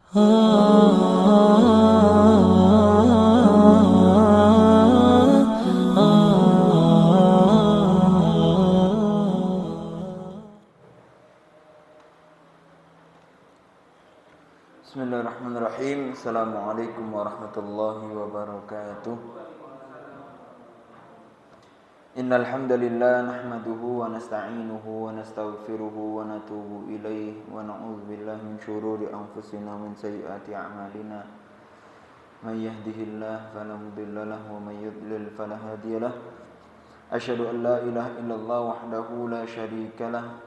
Bismillahirrahmanirrahim. Assalamualaikum warahmatullahi wabarakatuh. Innal hamdalillah nahmaduhu wa nasta'inuhu wa nastaghfiruhu wa natubu ilaihi wa na'udzu billahi min syururi anfusina wa min sayyiati a'malina. May yahdihillahu fala mudilla lahu wa may yudlil fala hadiya lahu. Asyhadu an la ilaha illallah wahdahu la syarika lahu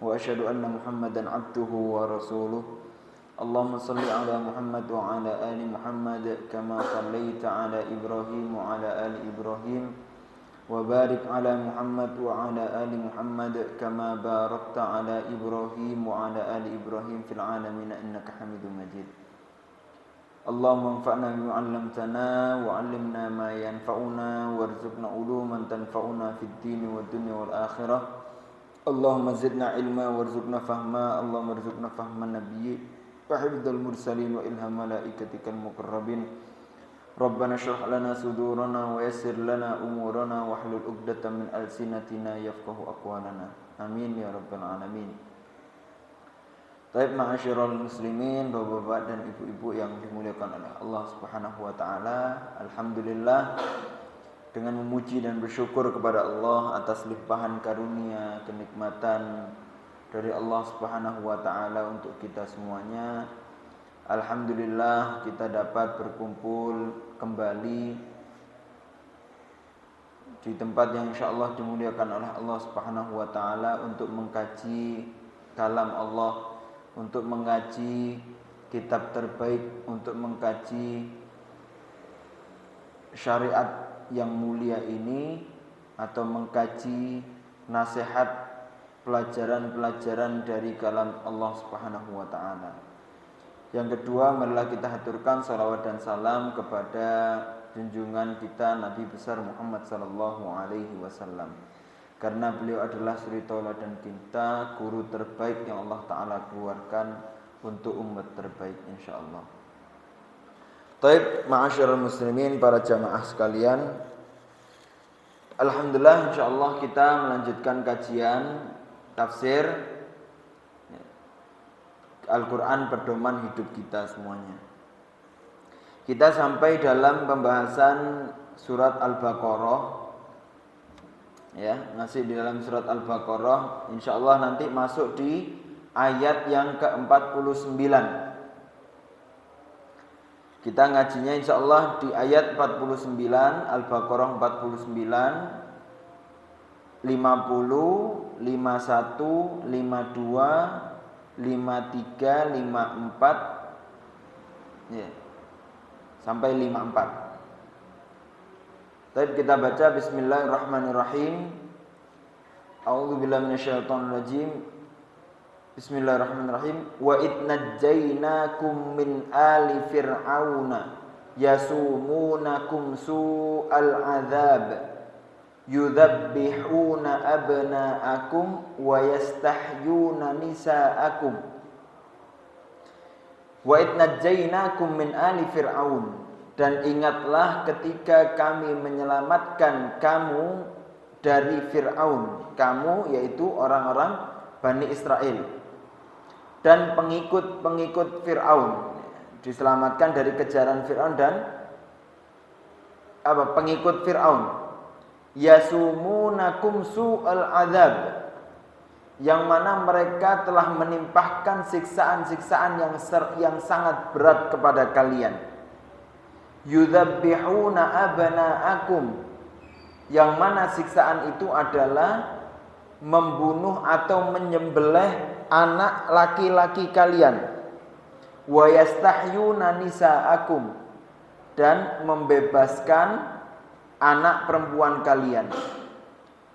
wa asyhadu anna Muhammadan 'abduhu wa rasuluh. Allahumma salli ala Muhammad wa ala ali Muhammad kama sallaita ala Ibrahim wa ala ali Ibrahim wa barik ala Muhammad wa ala ali Muhammad kama barakta ala Ibrahim wa ala ali Ibrahim fil alamin innaka Hamidum Majid. Allahumma anfa'na bima 'allamtana wa 'allimna ma yanfa'una warzuqna uluman tanfa'una fid din wad dunya wal akhirah. Allahumma zidna ilma warzuqna fahma. Allahumma warzuqna fahman nabiyyi wa hifdzal mursalin wa ilham malaikatikal muqarrabin. Rabbana shrah lana sudurana wa yassir lana umurana wa hlul 'uqdatam min alsinatina yafqahu aqwalana. Amin ya rabbal alamin. Baik, ma'asyiral muslimin, bapak-bapak dan ibu-ibu yang dimuliakan oleh Allah Subhanahu wa taala. Alhamdulillah, dengan memuji dan bersyukur kepada Allah atas limpahan karunia kenikmatan dari Allah Subhanahu wa taala untuk kita semuanya. Alhamdulillah kita dapat berkumpul kembali di tempat yang insyaallah dimuliakan oleh Allah Subhanahu wa taala untuk mengkaji kalam Allah, untuk mengkaji kitab terbaik, untuk mengkaji syariat yang mulia ini, atau mengkaji nasihat pelajaran-pelajaran dari kalam Allah Subhanahu wa taala. Yang kedua, marilah kita haturkan salawat dan salam kepada junjungan kita Nabi besar Muhammad sallallahu alaihi wasallam. Karena beliau adalah suri tauladan kita, guru terbaik yang Allah taala keluarkan untuk umat terbaik insyaallah. Baik, ma'asyiral muslimin, para jamaah sekalian. Alhamdulillah, insyaallah kita melanjutkan kajian tafsir Al-Quran pedoman hidup kita semuanya. Kita sampai dalam pembahasan surat Al-Baqarah, ya, masih di dalam surat Al-Baqarah. InsyaAllah nanti masuk di ayat yang ke-49. Kita ngajinya insyaallah di ayat 49, Al-Baqarah 49, 50, 51, 52, 53, 54, ya, sampai 54. Baik, kita baca bismillahirrahmanirrahim. A'udzubillahi minasyaitonirrajim. Bismillahirrahmanirrahim. Wa idnajjainakum min ali fir'auna yasumunakum su'al adzab yudzabbihuna abna'akum wa yastahyuna nisa'akum. Wa idnajjainakum min ali fir'aun, dan ingatlah ketika kami menyelamatkan kamu dari Fir'aun. Kamu yaitu orang-orang Bani Israel dan pengikut-pengikut Fir'aun, diselamatkan dari kejaran Fir'aun dan pengikut Fir'aun. Yasumunakum su'al adzab, yang mana mereka telah menimpahkan siksaan-siksaan yang sangat berat kepada kalian. Yudzabbihuna abna'akum, yang mana siksaan itu adalah membunuh atau menyembelih anak laki-laki kalian. Wa yastahyuna nisa'akum, dan membebaskan anak perempuan kalian.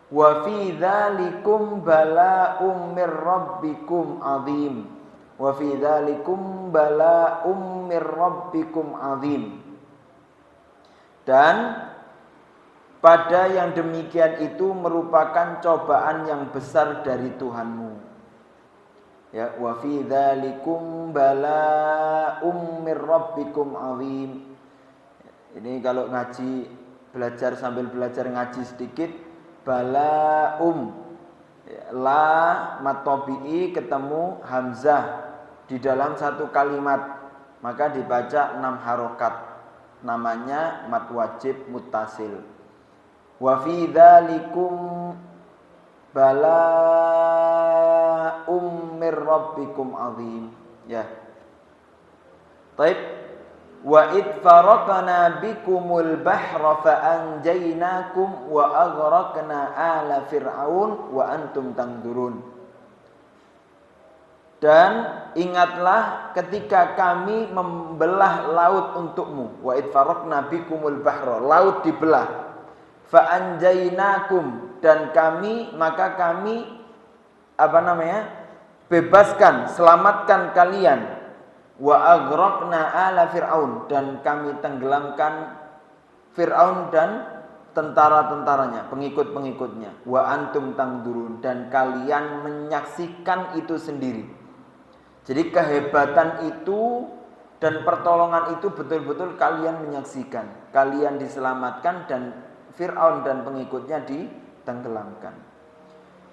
Wa fi dzalikum bala'um mir rabbikum azim. Wa fi dzalikum bala'um mir rabbikum azim. Dan pada yang demikian itu merupakan cobaan yang besar dari Tuhanmu. Ya, wa fi dzalikum bala'um mir rabbikum azim. Ini kalau ngaji belajar sambil belajar ngaji sedikit, bala'um la mat tabi'i ketemu hamzah di dalam satu kalimat, maka dibaca 6 harokat, namanya mat wajib muttasil. Wa fi dzalikum bala'um mir rabbikum azim. Ya. Taib. Wa id faraqna bikumul bahra fa anjaynakum wa aghraqna ala fir'aun wa antum tanzurun. Dan ingatlah ketika kami membelah laut untukmu. Wa id faraqna bikumul bahra, laut dibelah. Fa anjaynakum, dan kami bebaskan, selamatkan kalian. Wa aghraqna ala fir'aun, dan kami tenggelamkan Fir'aun dan tentara-tentaranya, pengikut-pengikutnya. Wa antum tangdurun, dan kalian menyaksikan itu sendiri. Jadi kehebatan itu dan pertolongan itu betul-betul kalian menyaksikan. Kalian diselamatkan dan Fir'aun dan pengikutnya ditenggelamkan.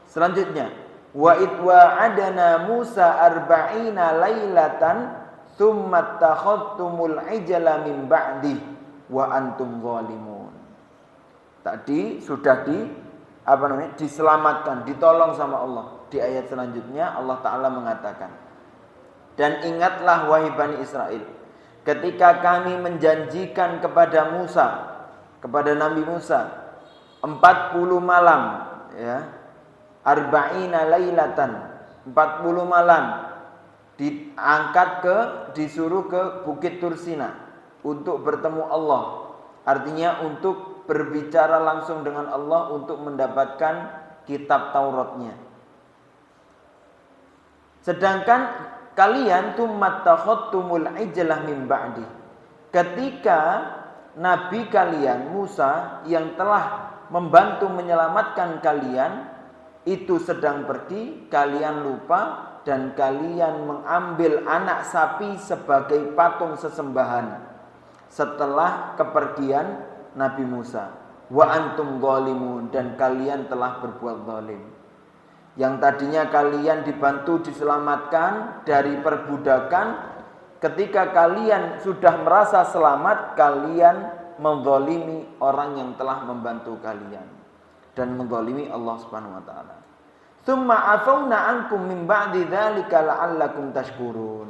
Selanjutnya, wa idwa'adana Musa arba'ina lailatan tsumma takhadtumul ijla min ba'di wa antum zalimun. Tadi sudah diselamatkan, ditolong sama Allah. Di ayat selanjutnya Allah Ta'ala mengatakan, dan ingatlah wahai Bani Israel, ketika kami menjanjikan kepada Musa, kepada Nabi Musa 40 malam, ya, arba'ina lailatan, 40 malam disuruh ke Bukit Tursina untuk bertemu Allah. Artinya untuk berbicara langsung dengan Allah untuk mendapatkan kitab Tauratnya. Sedangkan kalian tumattakhadtumul ijlah min ba'di. Ketika Nabi kalian Musa yang telah membantu menyelamatkan kalian itu sedang pergi, kalian lupa dan kalian mengambil anak sapi sebagai patung sesembahan setelah kepergian Nabi Musa. Wa antum zalimun, dan kalian telah berbuat zalim. Yang tadinya kalian dibantu diselamatkan dari perbudakan, ketika kalian sudah merasa selamat, kalian menzalimi orang yang telah membantu kalian dan menzalimi Allah Subhanahu wa taala. Tsumma afawna ankum min ba'di dzalika la'allakum tashkurun.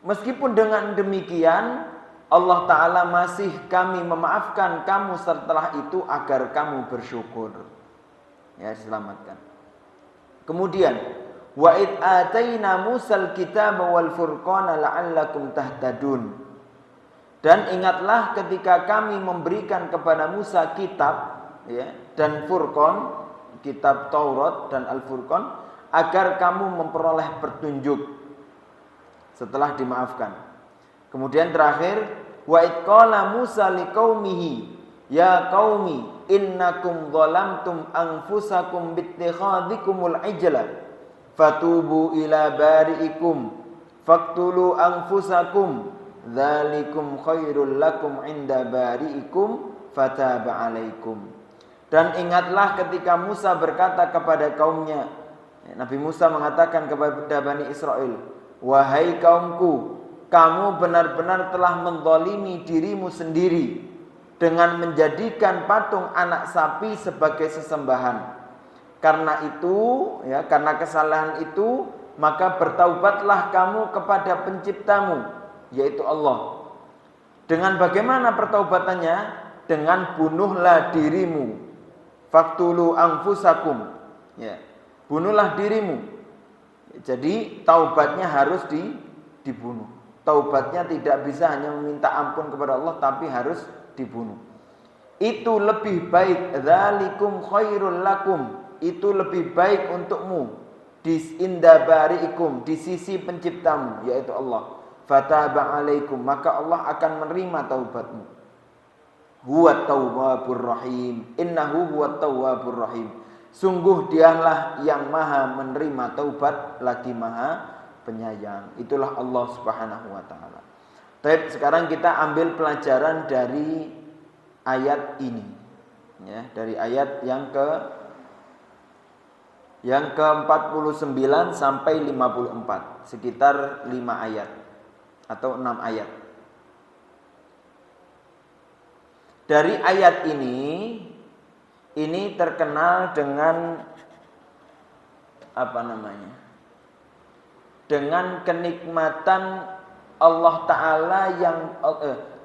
Meskipun dengan demikian Allah Ta'ala masih kami memaafkan kamu setelah itu agar kamu bersyukur. Ya, diselamatkan. Kemudian wa id ataina Musal kitaba wal furqana la'allakum tahtadun. Dan ingatlah ketika kami memberikan kepada Musa kitab, ya, dan Furqan, kitab Taurat dan Al-Furqan, agar kamu memperoleh petunjuk setelah dimaafkan. Kemudian terakhir, wa id qala Musa liqaumihi ya qaumi innakum zalamtum anfusakum bittikhadhikumul ijla fatubu ila bari'ikum faqtulu anfusakum dzalikum khairul lakum inda bari'ikum fataba 'alaikum. Dan ingatlah ketika Musa berkata kepada kaumnya, Nabi Musa mengatakan kepada Bani Israel, wahai kaumku, kamu benar-benar telah menzalimi dirimu sendiri dengan menjadikan patung anak sapi sebagai sesembahan. Karena itu, ya, karena kesalahan itu, maka bertaubatlah kamu kepada penciptamu, yaitu Allah. Dengan bagaimana pertaubatannya? Dengan bunuhlah dirimu. Faktulu anfusakum, ya, bunuhlah dirimu. Jadi taubatnya harus dibunuh. Taubatnya tidak bisa hanya meminta ampun kepada Allah, tapi harus dibunuh. Itu lebih baik, dzalikum khairul lakum, itu lebih baik untukmu di inda bari'ikum, di sisi penciptamu, yaitu Allah. Fataba 'alaikum, maka Allah akan menerima taubatmu. Huwa tawwabur rahim, innahu huwa tawwabur rahim. Sungguh dialah yang maha menerima taubat lagi maha penyayang. Itulah Allah Subhanahu wa ta'ala. Baik, sekarang kita ambil pelajaran dari ayat ini. Ya, dari ayat yang ke-49 sampai 54, sekitar 5 ayat atau 6 ayat. Dari ayat ini terkenal dengan dengan kenikmatan Allah Ta'ala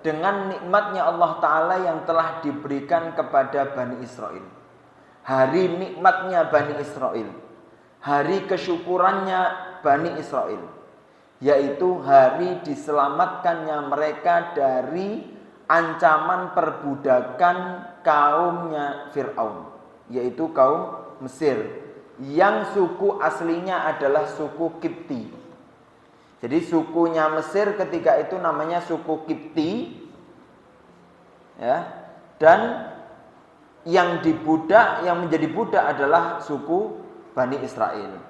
dengan nikmatnya Allah Ta'ala yang telah diberikan kepada Bani Israel. Hari nikmatnya Bani Israel, hari kesyukurannya Bani Israel, yaitu hari diselamatkannya mereka dari ancaman perbudakan kaumnya Fir'aun, yaitu kaum Mesir, yang suku aslinya adalah suku Kipti. Jadi sukunya Mesir ketika itu namanya suku Kipti, ya, dan yang menjadi budak adalah suku Bani Israel.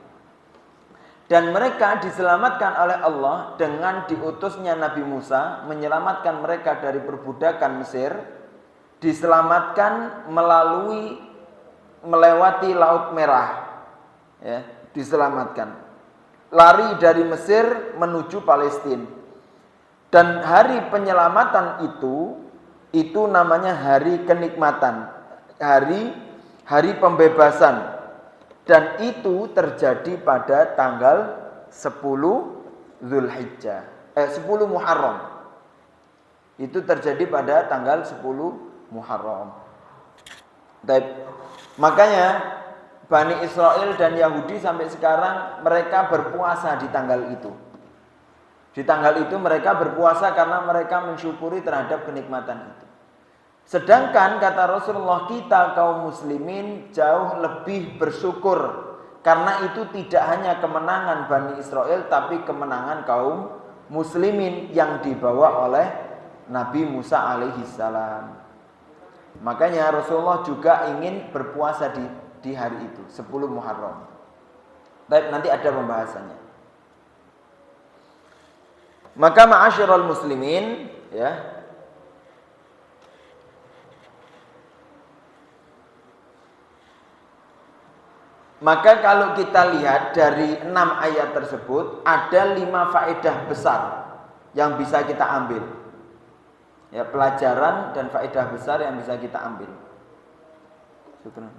Dan mereka diselamatkan oleh Allah dengan diutusnya Nabi Musa menyelamatkan mereka dari perbudakan Mesir, diselamatkan melewati Laut Merah, ya, diselamatkan lari dari Mesir menuju Palestina. Dan hari penyelamatan itu namanya hari kenikmatan, hari pembebasan. Dan itu terjadi pada tanggal 10 Zulhijjah, 10 Muharram. Itu terjadi pada tanggal 10 Muharram. Makanya Bani Israel dan Yahudi sampai sekarang mereka berpuasa di tanggal itu. Di tanggal itu mereka berpuasa karena mereka mensyukuri terhadap kenikmatan itu. Sedangkan kata Rasulullah, kita kaum muslimin jauh lebih bersyukur karena itu tidak hanya kemenangan Bani Israel tapi kemenangan kaum muslimin yang dibawa oleh Nabi Musa alaihissalam. Makanya Rasulullah juga ingin berpuasa di hari itu, 10 Muharram. Tapi nanti ada pembahasannya. Maka ma'asyiral muslimin, ya, maka kalau kita lihat dari 6 ayat tersebut, ada 5 faedah besar yang bisa kita ambil. Ya, pelajaran dan faedah besar yang bisa kita ambil. Syukran.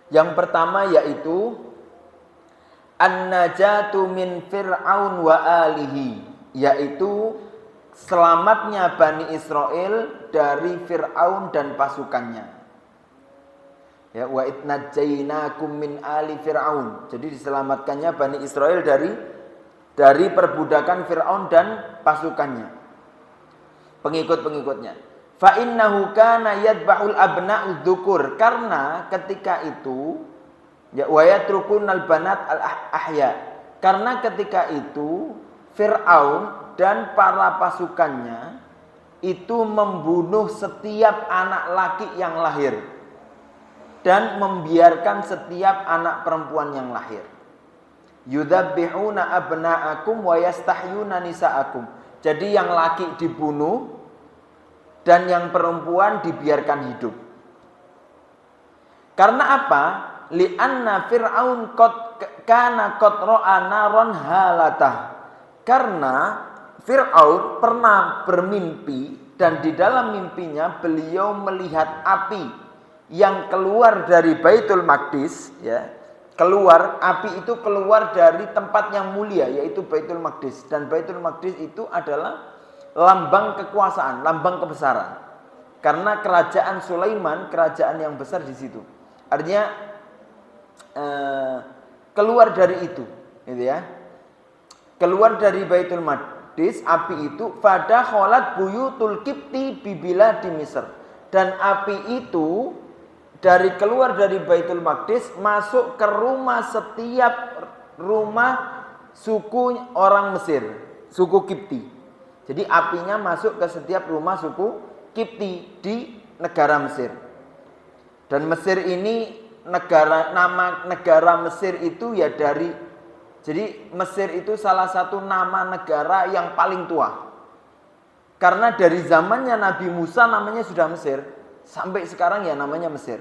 Yang pertama yaitu an-najatu min Fir'aun wa alihi, yaitu selamatnya Bani Israel dari Fir'aun dan pasukannya. Ya, wa idnajainakum min ali Fir'aun. Jadi diselamatkannya Bani Israel dari perbudakan Fir'aun dan pasukannya, pengikut-pengikutnya. Fa innahu kana yadba'ul abna'udz dzukur, karena ketika itu ya wa yatrukunal banat al ahya, karena ketika itu Fir'aun dan para pasukannya itu membunuh setiap anak laki yang lahir dan membiarkan setiap anak perempuan yang lahir. Yudzabbihuna abna'akum wa yastahyuna nisa'akum. Jadi yang laki dibunuh dan yang perempuan dibiarkan hidup. Karena apa? Li'anna Fir'aun kana qad ra'a naron halatah. Karena Fir'aun pernah bermimpi dan di dalam mimpinya beliau melihat api yang keluar dari Baitul Maqdis, ya. Api itu keluar dari tempat yang mulia, yaitu Baitul Maqdis. Dan Baitul Maqdis itu adalah lambang kekuasaan, lambang kebesaran. Karena kerajaan Sulaiman, kerajaan yang besar di situ. Artinya keluar dari itu, gitu ya. Keluar dari Baitul Maqdis, api itu pada kholat buyutul Kipti bibila di Misr. Dan api itu keluar dari Baitul Maqdis masuk ke rumah setiap rumah suku orang Mesir, suku Kipti. Jadi apinya masuk ke setiap rumah suku Kipti di negara Mesir. Dan Mesir ini nama negara Mesir itu ya jadi Mesir itu salah satu nama negara yang paling tua. Karena dari zamannya Nabi Musa namanya sudah Mesir, sampai sekarang ya namanya Mesir.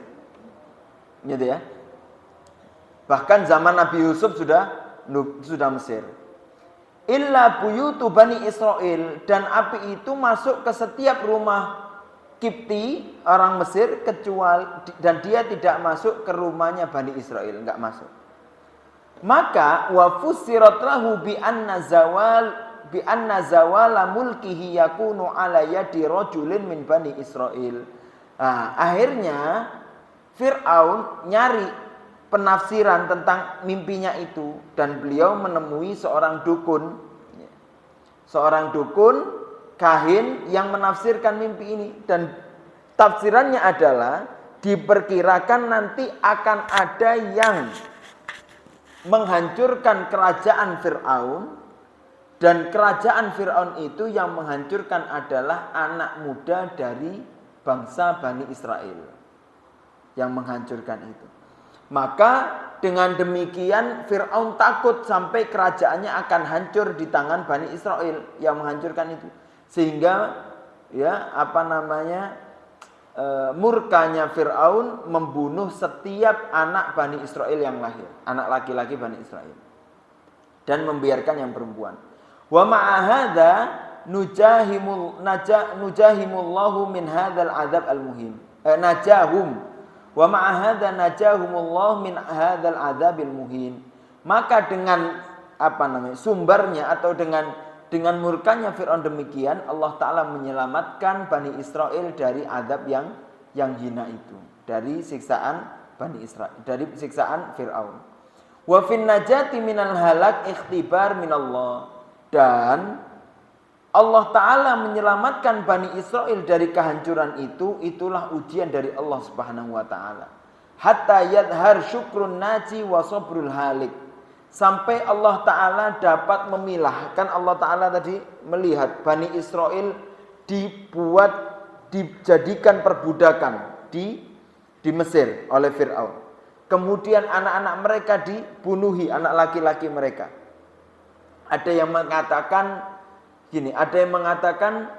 Gitu ya. Bahkan zaman Nabi Yusuf sudah Mesir. Illa buyutu Bani Israel, dan api itu masuk ke setiap rumah Kipti orang Mesir kecuali, dan dia tidak masuk ke rumahnya Bani Israel, enggak masuk. Maka wa fussirat lahu bi anna zawala mulkihi yakunu ala yadi rajulin min Bani Israel. Nah, akhirnya Fir'aun nyari penafsiran tentang mimpinya itu, dan beliau menemui seorang dukun kahin yang menafsirkan mimpi ini, dan tafsirannya adalah diperkirakan nanti akan ada yang menghancurkan kerajaan Fir'aun, dan kerajaan Fir'aun itu yang menghancurkan adalah anak muda dari bangsa Bani Israel yang menghancurkan itu. Maka dengan demikian Fir'aun takut sampai kerajaannya akan hancur di tangan Bani Israel yang menghancurkan itu. Sehingga murkanya Fir'aun membunuh setiap anak Bani Israel yang lahir, anak laki-laki Bani Israel, dan membiarkan yang perempuan. Wa ma'ahadha nujahimullahu min hadzal adzab al-muhim. Wa ma'ahadha najahumullah min hadzal adzabil muhin. Maka dengan sumbernya atau dengan murkanya Fir'aun demikian, Allah Ta'ala menyelamatkan Bani Israel dari azab yang hina itu, dari siksaan Bani Israel, dari siksaan Fir'aun. Wa fin najati minal halak ikhtibar minallah, dan Allah Ta'ala menyelamatkan Bani Israel dari kehancuran itu, itulah ujian dari Allah Subhanahu wa Ta'ala. Hatta yadhar syukrun naji wa sabrul halik. Sampai Allah Ta'ala dapat memilah. Kan Allah Ta'ala tadi melihat Bani Israel dijadikan perbudakan di Mesir oleh Fir'aun. Kemudian anak-anak mereka dibunuhi, anak laki-laki mereka. Ada yang mengatakan gini, ada yang mengatakan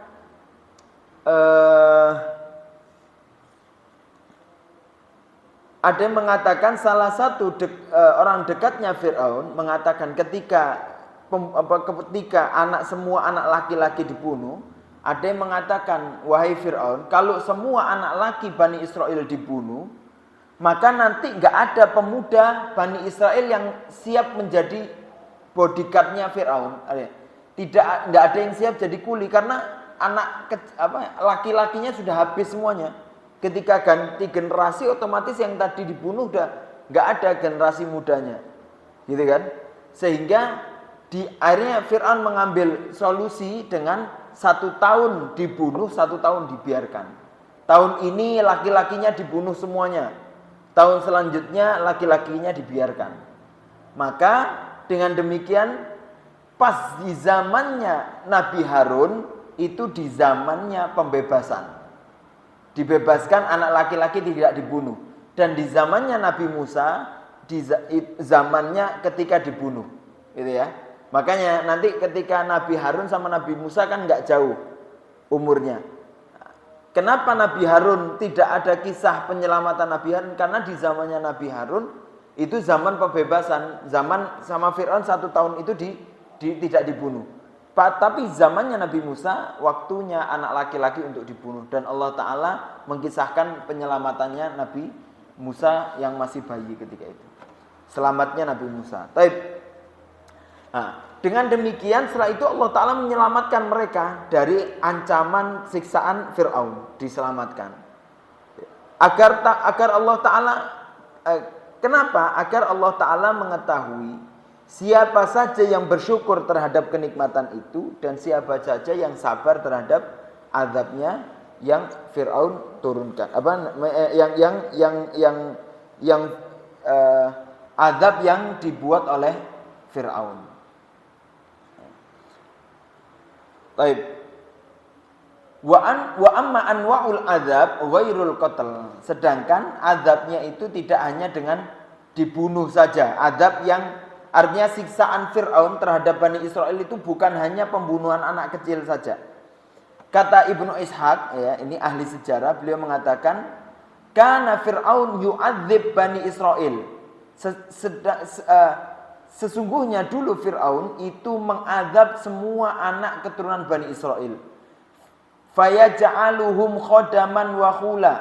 salah satu orang dekatnya Fir'aun mengatakan ketika semua anak laki-laki dibunuh, ada yang mengatakan, wahai Fir'aun, kalau semua anak laki Bani Israel dibunuh, maka nanti nggak ada pemuda Bani Israel yang siap menjadi bodyguardnya Fir'aun. Nggak ada yang siap jadi kuli, karena laki-lakinya sudah habis semuanya. Ketika ganti generasi, otomatis yang tadi dibunuh udah nggak ada generasi mudanya, gitu kan? Sehingga akhirnya Fir'aun mengambil solusi dengan 1 tahun dibunuh, 1 tahun dibiarkan. Tahun ini laki-lakinya dibunuh semuanya, tahun selanjutnya laki-lakinya dibiarkan. Maka dengan demikian pas di zamannya Nabi Harun, itu di zamannya pembebasan. Dibebaskan, anak laki-laki tidak dibunuh. Dan di zamannya Nabi Musa, di zamannya ketika dibunuh. Gitu ya. Makanya nanti ketika Nabi Harun sama Nabi Musa kan nggak jauh umurnya. Kenapa Nabi Harun tidak ada kisah penyelamatan Nabi Harun? Karena di zamannya Nabi Harun, itu zaman pembebasan. Zaman sama Fir'aun 1 tahun itu tidak dibunuh. Tapi zamannya Nabi Musa, waktunya anak laki-laki untuk dibunuh. Dan Allah Ta'ala mengkisahkan penyelamatannya Nabi Musa yang masih bayi ketika itu. Selamatnya Nabi Musa. Nah, dengan demikian setelah itu Allah Ta'ala menyelamatkan mereka dari ancaman siksaan Fir'aun. Diselamatkan. Agar Allah Ta'ala, kenapa? Agar Allah Ta'ala mengetahui siapa saja yang bersyukur terhadap kenikmatan itu, dan siapa saja yang sabar terhadap azabnya yang Fir'aun turunkan. Azab yang dibuat oleh Fir'aun. Baik. Wa amma anwa'ul adzab ghairul qatl. Sedangkan azabnya itu tidak hanya dengan dibunuh saja. Azab yang artinya siksaan Fir'aun terhadap Bani Israel itu bukan hanya pembunuhan anak kecil saja. Kata Ibnu Ishaq, ya, ini ahli sejarah, beliau mengatakan kana Fir'aun yu'adzib Bani Israel. Sesungguhnya dulu Fir'aun itu mengazab semua anak keturunan Bani Israel. Fayaj'aluhum khadaman wa khula.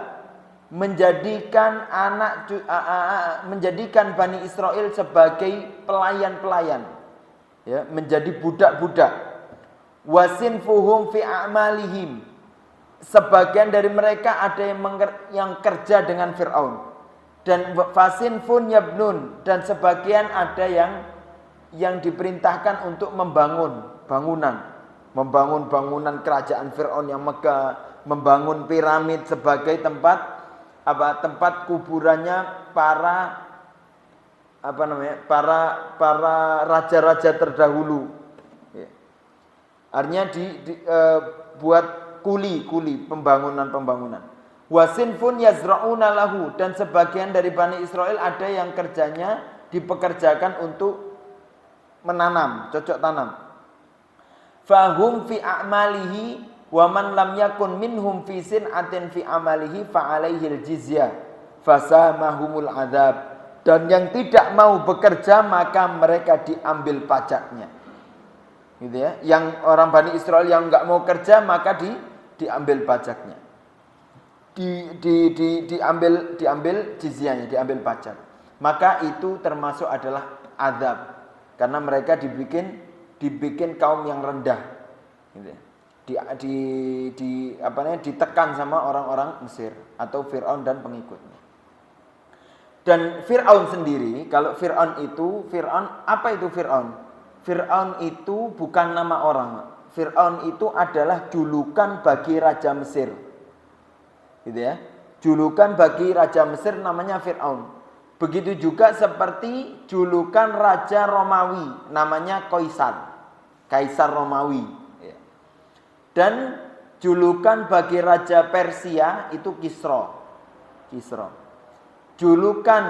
Menjadikan Bani Israel sebagai pelayan-pelayan. Ya, menjadi budak-budak. Wasinfuhum fi a'malihim. Sebagian dari mereka ada yang kerja dengan Fir'aun. Dan fasinfun yabnun, dan sebagian ada yang diperintahkan untuk membangun bangunan kerajaan Fir'aun yang megah, membangun piramid sebagai tempat kuburannya para raja-raja terdahulu. Ya. Artinya buat kuli pembangunan. Wasinfun yazra'una lahu, dan sebagian dari Bani Israel ada yang kerjanya dipekerjakan untuk menanam, cocok tanam. Fahum fi a'malihi wa man lam yakun minhum fi sin'atin fi amalihi fa alaihil jizyah fasamahumul adzab. Dan yang tidak mau bekerja maka mereka diambil pajaknya. Gitu ya. Yang orang Bani Israel yang enggak mau kerja maka diambil pajaknya. Diambil jizyahnya, diambil pajak. Maka itu termasuk adalah azab, karena mereka dibikin kaum yang rendah, gitu ya. Ditekan sama orang-orang Mesir atau Fir'aun dan pengikutnya. Dan Fir'aun sendiri, kalau apa itu Fir'aun? Fir'aun itu bukan nama orang. Fir'aun itu adalah julukan bagi raja Mesir. Gitu ya. Julukan bagi raja Mesir namanya Fir'aun. Begitu juga seperti julukan raja Romawi namanya Kaisar Romawi. Dan julukan bagi raja Persia itu Kisra. Julukan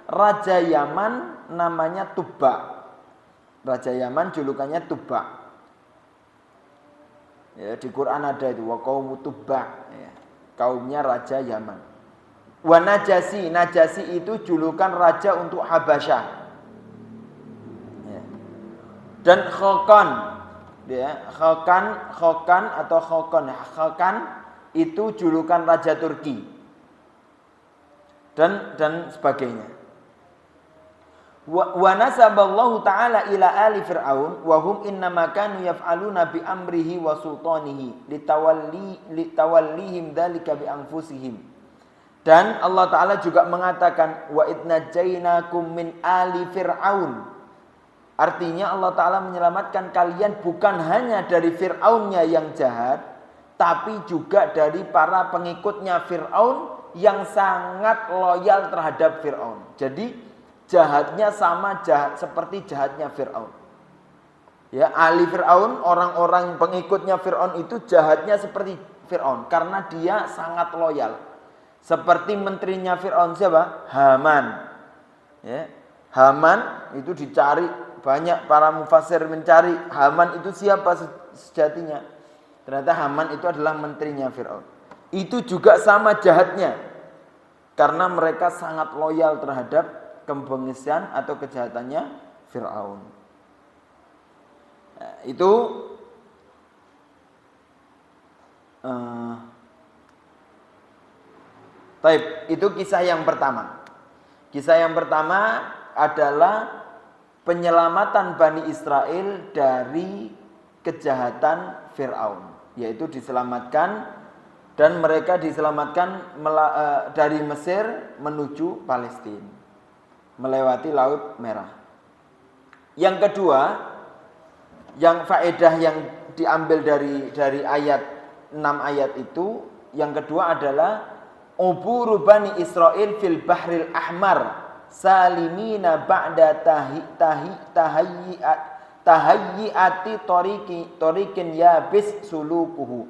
raja Yaman namanya Tubba. Raja Yaman julukannya Tubba. Ya, di Quran ada itu wa qaumu Tubba, ya. Kaumnya raja Yaman. Wa Najasi itu julukan raja untuk Habasyah. Ya. Dan Khokan, ya, Khokan itu julukan raja Turki. Dan sebagainya. Wa nasaballahu ta'ala ila ali fir'aun wa hum innama kanu yaf'aluna bi amrihi wa sultanihi litawallihim dzalika bi anfusihim. Dan Allah Ta'ala juga mengatakan wa idnajainakum min ali fir'aun. Artinya Allah Ta'ala menyelamatkan kalian bukan hanya dari Fir'aunnya yang jahat, tapi juga dari para pengikutnya Fir'aun yang sangat loyal terhadap Fir'aun. Jadi jahatnya sama seperti jahatnya Fir'aun. Ya, ahli Fir'aun, orang-orang pengikutnya Fir'aun itu jahatnya seperti Fir'aun karena dia sangat loyal. Seperti menterinya Fir'aun siapa? Haman. Ya, Haman itu dicari, banyak para mufassir mencari Haman itu siapa sejatinya. Ternyata Haman itu adalah menterinya Fir'aun. Itu juga sama jahatnya karena mereka sangat loyal terhadap kebengisian atau kejahatannya Fir'aun. Nah, itu kisah yang pertama. Kisah yang pertama adalah penyelamatan Bani Israel dari kejahatan Fir'aun, yaitu diselamatkan, dan mereka diselamatkan dari Mesir menuju Palestina, melewati Laut Merah. Yang kedua, yang faedah yang diambil dari ayat 6 ayat itu, yang kedua adalah uburu Bani Israel fil Bahril Ahmar salimina ba'da tahayyiati tariqin yabis sulukuhu,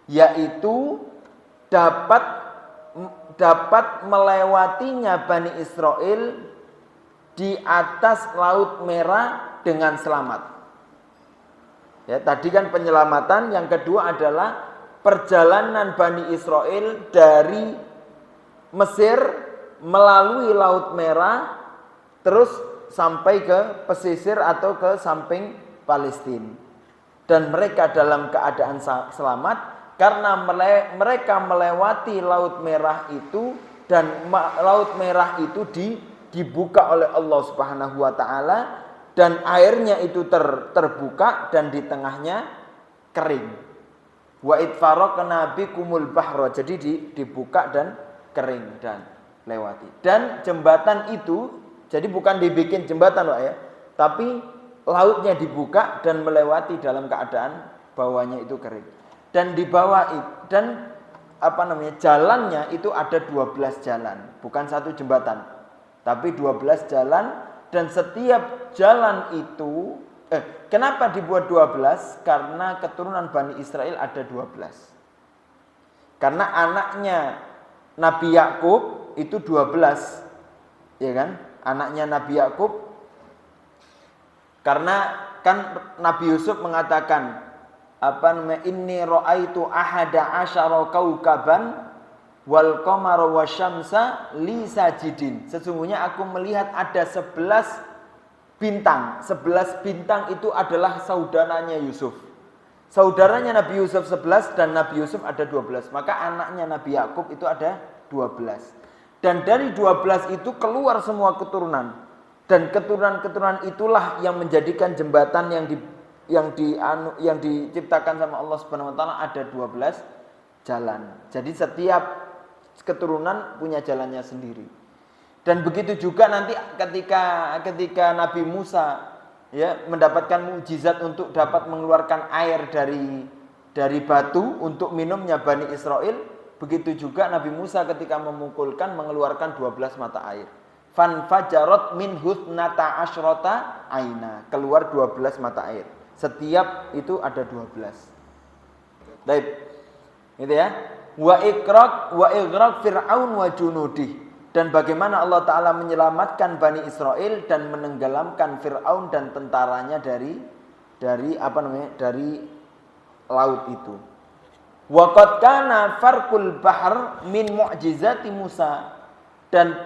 yaitu dapat melewatinya Bani Israel di atas Laut Merah dengan selamat. Ya, tadi kan penyelamatan, yang kedua adalah perjalanan Bani Israel dari Mesir melalui Laut Merah terus sampai ke pesisir atau ke samping Palestina. Dan mereka dalam keadaan selamat karena mereka melewati Laut Merah itu, dan Laut Merah itu dibuka oleh Allah Subhanahu wa taala, dan airnya itu terbuka dan di tengahnya kering. Wa idfaraqna bikumul bahra, jadi dibuka dan kering dan lewati. Dan jembatan itu jadi bukan dibikin jembatan Pak ya, tapi lautnya dibuka dan melewati dalam keadaan bawahnya itu kering. Dan di bawah dan jalannya itu ada 12 jalan, bukan satu jembatan, tapi 12 jalan. Dan setiap jalan itu kenapa dibuat 12? Karena keturunan Bani Israel ada 12. Karena anaknya Nabi Yakub itu 12. Ya kan? Anaknya Nabi Yakub. Karena kan Nabi Yusuf mengatakan inni ra'aitu ahada asyara kaukaban wal qamara wasyamsa li sajidin. Sesungguhnya aku melihat ada 11 bintang. 11 bintang itu adalah saudaranya Yusuf. Saudaranya Nabi Yusuf 11 dan Nabi Yusuf ada 12. Maka anaknya Nabi Yakub itu ada 12. Dan dari 12 itu keluar semua keturunan. Dan keturunan-keturunan itulah yang menjadikan jembatan yang diciptakan sama Allah Subhanahu wa taala ada 12 jalan. Jadi setiap keturunan punya jalannya sendiri. Dan begitu juga nanti ketika Nabi Musa ya mendapatkan mukjizat untuk dapat mengeluarkan air dari batu untuk minumnya Bani Israel, begitu juga Nabi Musa ketika memukulkan mengeluarkan 12 mata air. Fanfajarat min hutnata asyrata aina, keluar 12 mata air. Setiap itu ada 12. Baik. Gitu ya. Wa igraq Fir'aun wa junudih, dan bagaimana Allah Ta'ala menyelamatkan Bani Israel dan menenggelamkan Fir'aun dan tentaranya dari laut itu. Wa qad kana farqul bahr min mu'jizati Musa, dan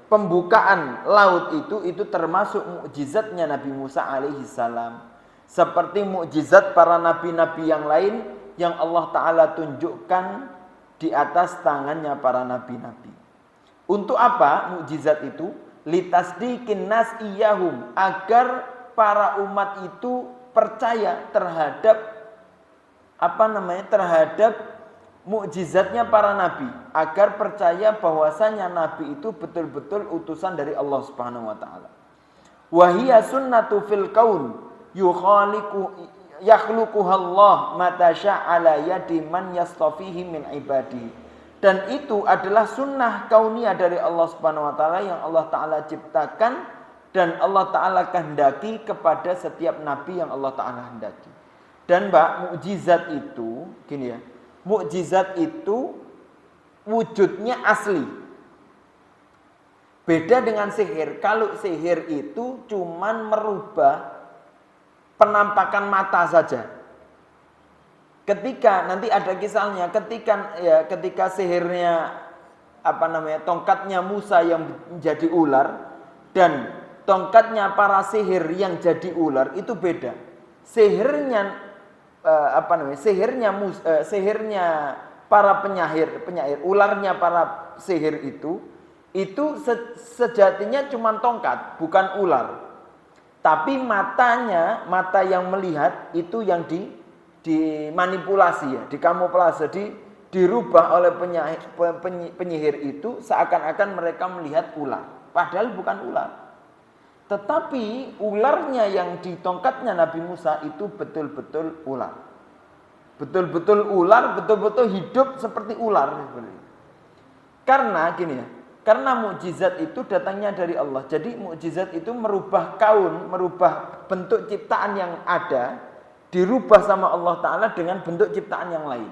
pembukaan laut itu termasuk mukjizatnya Nabi Musa alaihi salam, seperti mukjizat para nabi-nabi yang lain yang Allah Ta'ala tunjukkan di atas tangannya para nabi-nabi. Untuk apa mukjizat itu? Litasdiqin nas iyahum, agar para umat itu percaya terhadap terhadap mukjizatnya para nabi, agar percaya bahwasanya nabi itu betul-betul utusan dari Allah Subhanahu wa taala. Wa hiya sunnatu fil kaun yakhluquhallah mata sya'ala yadi man yastafihi min ibadi. Dan itu adalah sunnah kauniyah dari Allah Subhanahu wa taala yang Allah taala ciptakan dan Allah taala kehendaki kepada setiap nabi yang Allah taala hendaki. Dan mukjizat itu gini ya. Mukjizat itu wujudnya asli. Beda dengan sihir. Kalau sihir itu cuman merubah penampakan mata saja. Ketika nanti ada kisahnya, ketika sihirnya tongkatnya Musa yang menjadi ular dan tongkatnya para sihir yang jadi ular itu beda. Sihirnya para penyair, ularnya para sihir itu sejatinya cuma tongkat, bukan ular. Tapi mata yang melihat itu yang dimanipulasi ya, dikamuflase, dirubah oleh penyihir itu seakan-akan mereka melihat ular. Padahal bukan ular. Tetapi ularnya yang di tongkatnya Nabi Musa itu betul-betul ular. Betul-betul ular, betul-betul hidup seperti ular. Karena gini ya, Karena mukjizat itu datangnya dari Allah. Jadi mukjizat itu merubah kaun, merubah bentuk ciptaan yang ada, dirubah sama Allah Ta'ala dengan bentuk ciptaan yang lain.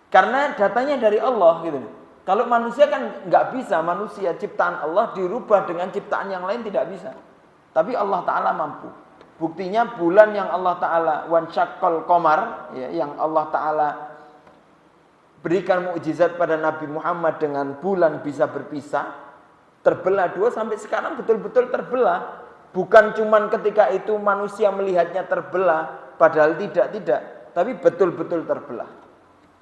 Karena datangnya dari Allah gitu. Kalau manusia kan nggak bisa, manusia ciptaan Allah dirubah dengan ciptaan yang lain tidak bisa. Tapi Allah Ta'ala mampu. Buktinya bulan yang Allah Ta'ala wansyaqqal qamar, ya, yang Allah Ta'ala berikan mukjizat pada Nabi Muhammad dengan bulan bisa berpisah, terbelah dua sampai sekarang betul-betul terbelah. Bukan cuman ketika itu manusia melihatnya terbelah, padahal tidak, tapi betul-betul terbelah.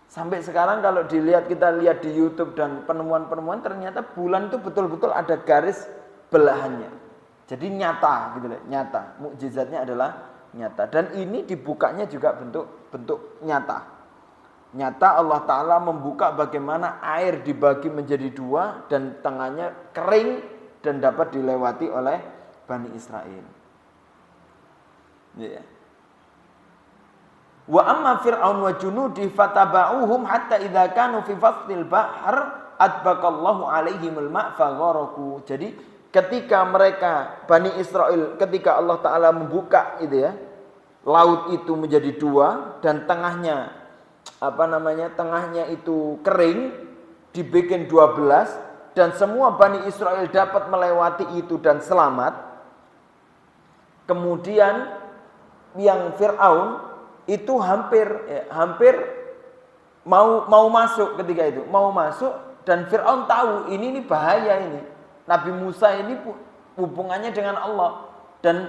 Sampai sekarang kalau kita lihat di YouTube dan penemuan-penemuan, ternyata bulan itu betul-betul ada garis belahannya. Jadi nyata gitu, nyata. Mukjizatnya adalah nyata, dan ini dibukanya juga bentuk nyata. Nyata Allah Ta'ala membuka bagaimana air dibagi menjadi dua dan tengahnya kering dan dapat dilewati oleh Bani Israel. Ya. Wa amma Fir'aun wa junudi fataba'uhum hatta idza kanu fi fastil bahr adbaqallahu alaihimul ma' fagharaku. Jadi ketika mereka Bani Israel, ketika Allah Ta'ala membuka itu ya, laut itu menjadi dua dan tengahnya tengahnya itu kering, dibikin 12 dan semua Bani Israel dapat melewati itu dan selamat. Kemudian yang Fir'aun itu hampir mau masuk ketika itu, mau masuk, dan Fir'aun tahu ini bahaya ini. Nabi Musa ini hubungannya dengan Allah, dan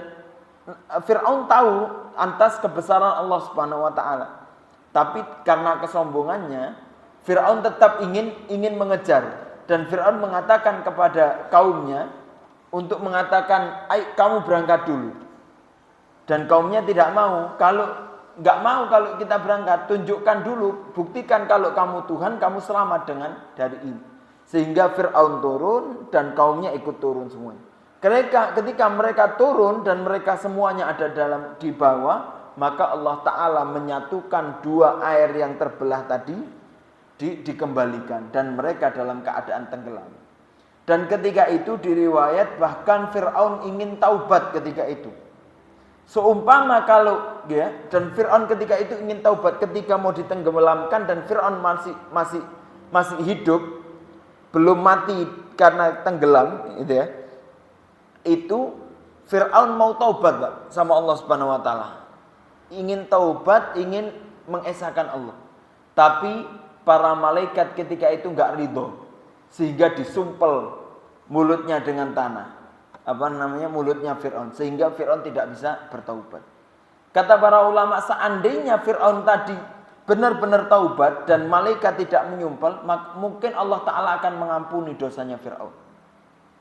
Fir'aun tahu atas kebesaran Allah Subhanahu wa taala. Tapi karena kesombongannya, Fir'aun tetap ingin mengejar. Dan Fir'aun mengatakan kepada kaumnya untuk mengatakan, "Ayo kamu berangkat dulu." Dan kaumnya tidak mau. Nggak mau kalau kita berangkat, tunjukkan dulu, buktikan kalau kamu Tuhan, kamu selamat dari ini. Sehingga Fir'aun turun dan kaumnya ikut turun semuanya. Ketika mereka turun dan mereka semuanya ada di bawah, maka Allah Ta'ala menyatukan dua air yang terbelah tadi, dikembalikan, dan mereka dalam keadaan tenggelam. Dan ketika itu diriwayat bahkan Fir'aun ingin taubat ketika itu. Seumpama kalau dan Fir'aun ketika itu ingin taubat ketika mau ditenggelamkan, dan Fir'aun masih hidup, belum mati karena tenggelam gitu ya. Itu Fir'aun mau taubat sama Allah Subhanahu wa taala. Ingin taubat, ingin mengesahkan Allah. Tapi para malaikat ketika itu enggak ridho, sehingga disumpel mulutnya dengan tanah. Mulutnya Fir'aun, sehingga Fir'aun tidak bisa bertaubat. Kata para ulama, seandainya Fir'aun tadi benar-benar taubat dan malaikat tidak menyumpel, mungkin Allah Ta'ala akan mengampuni dosanya Fir'aun.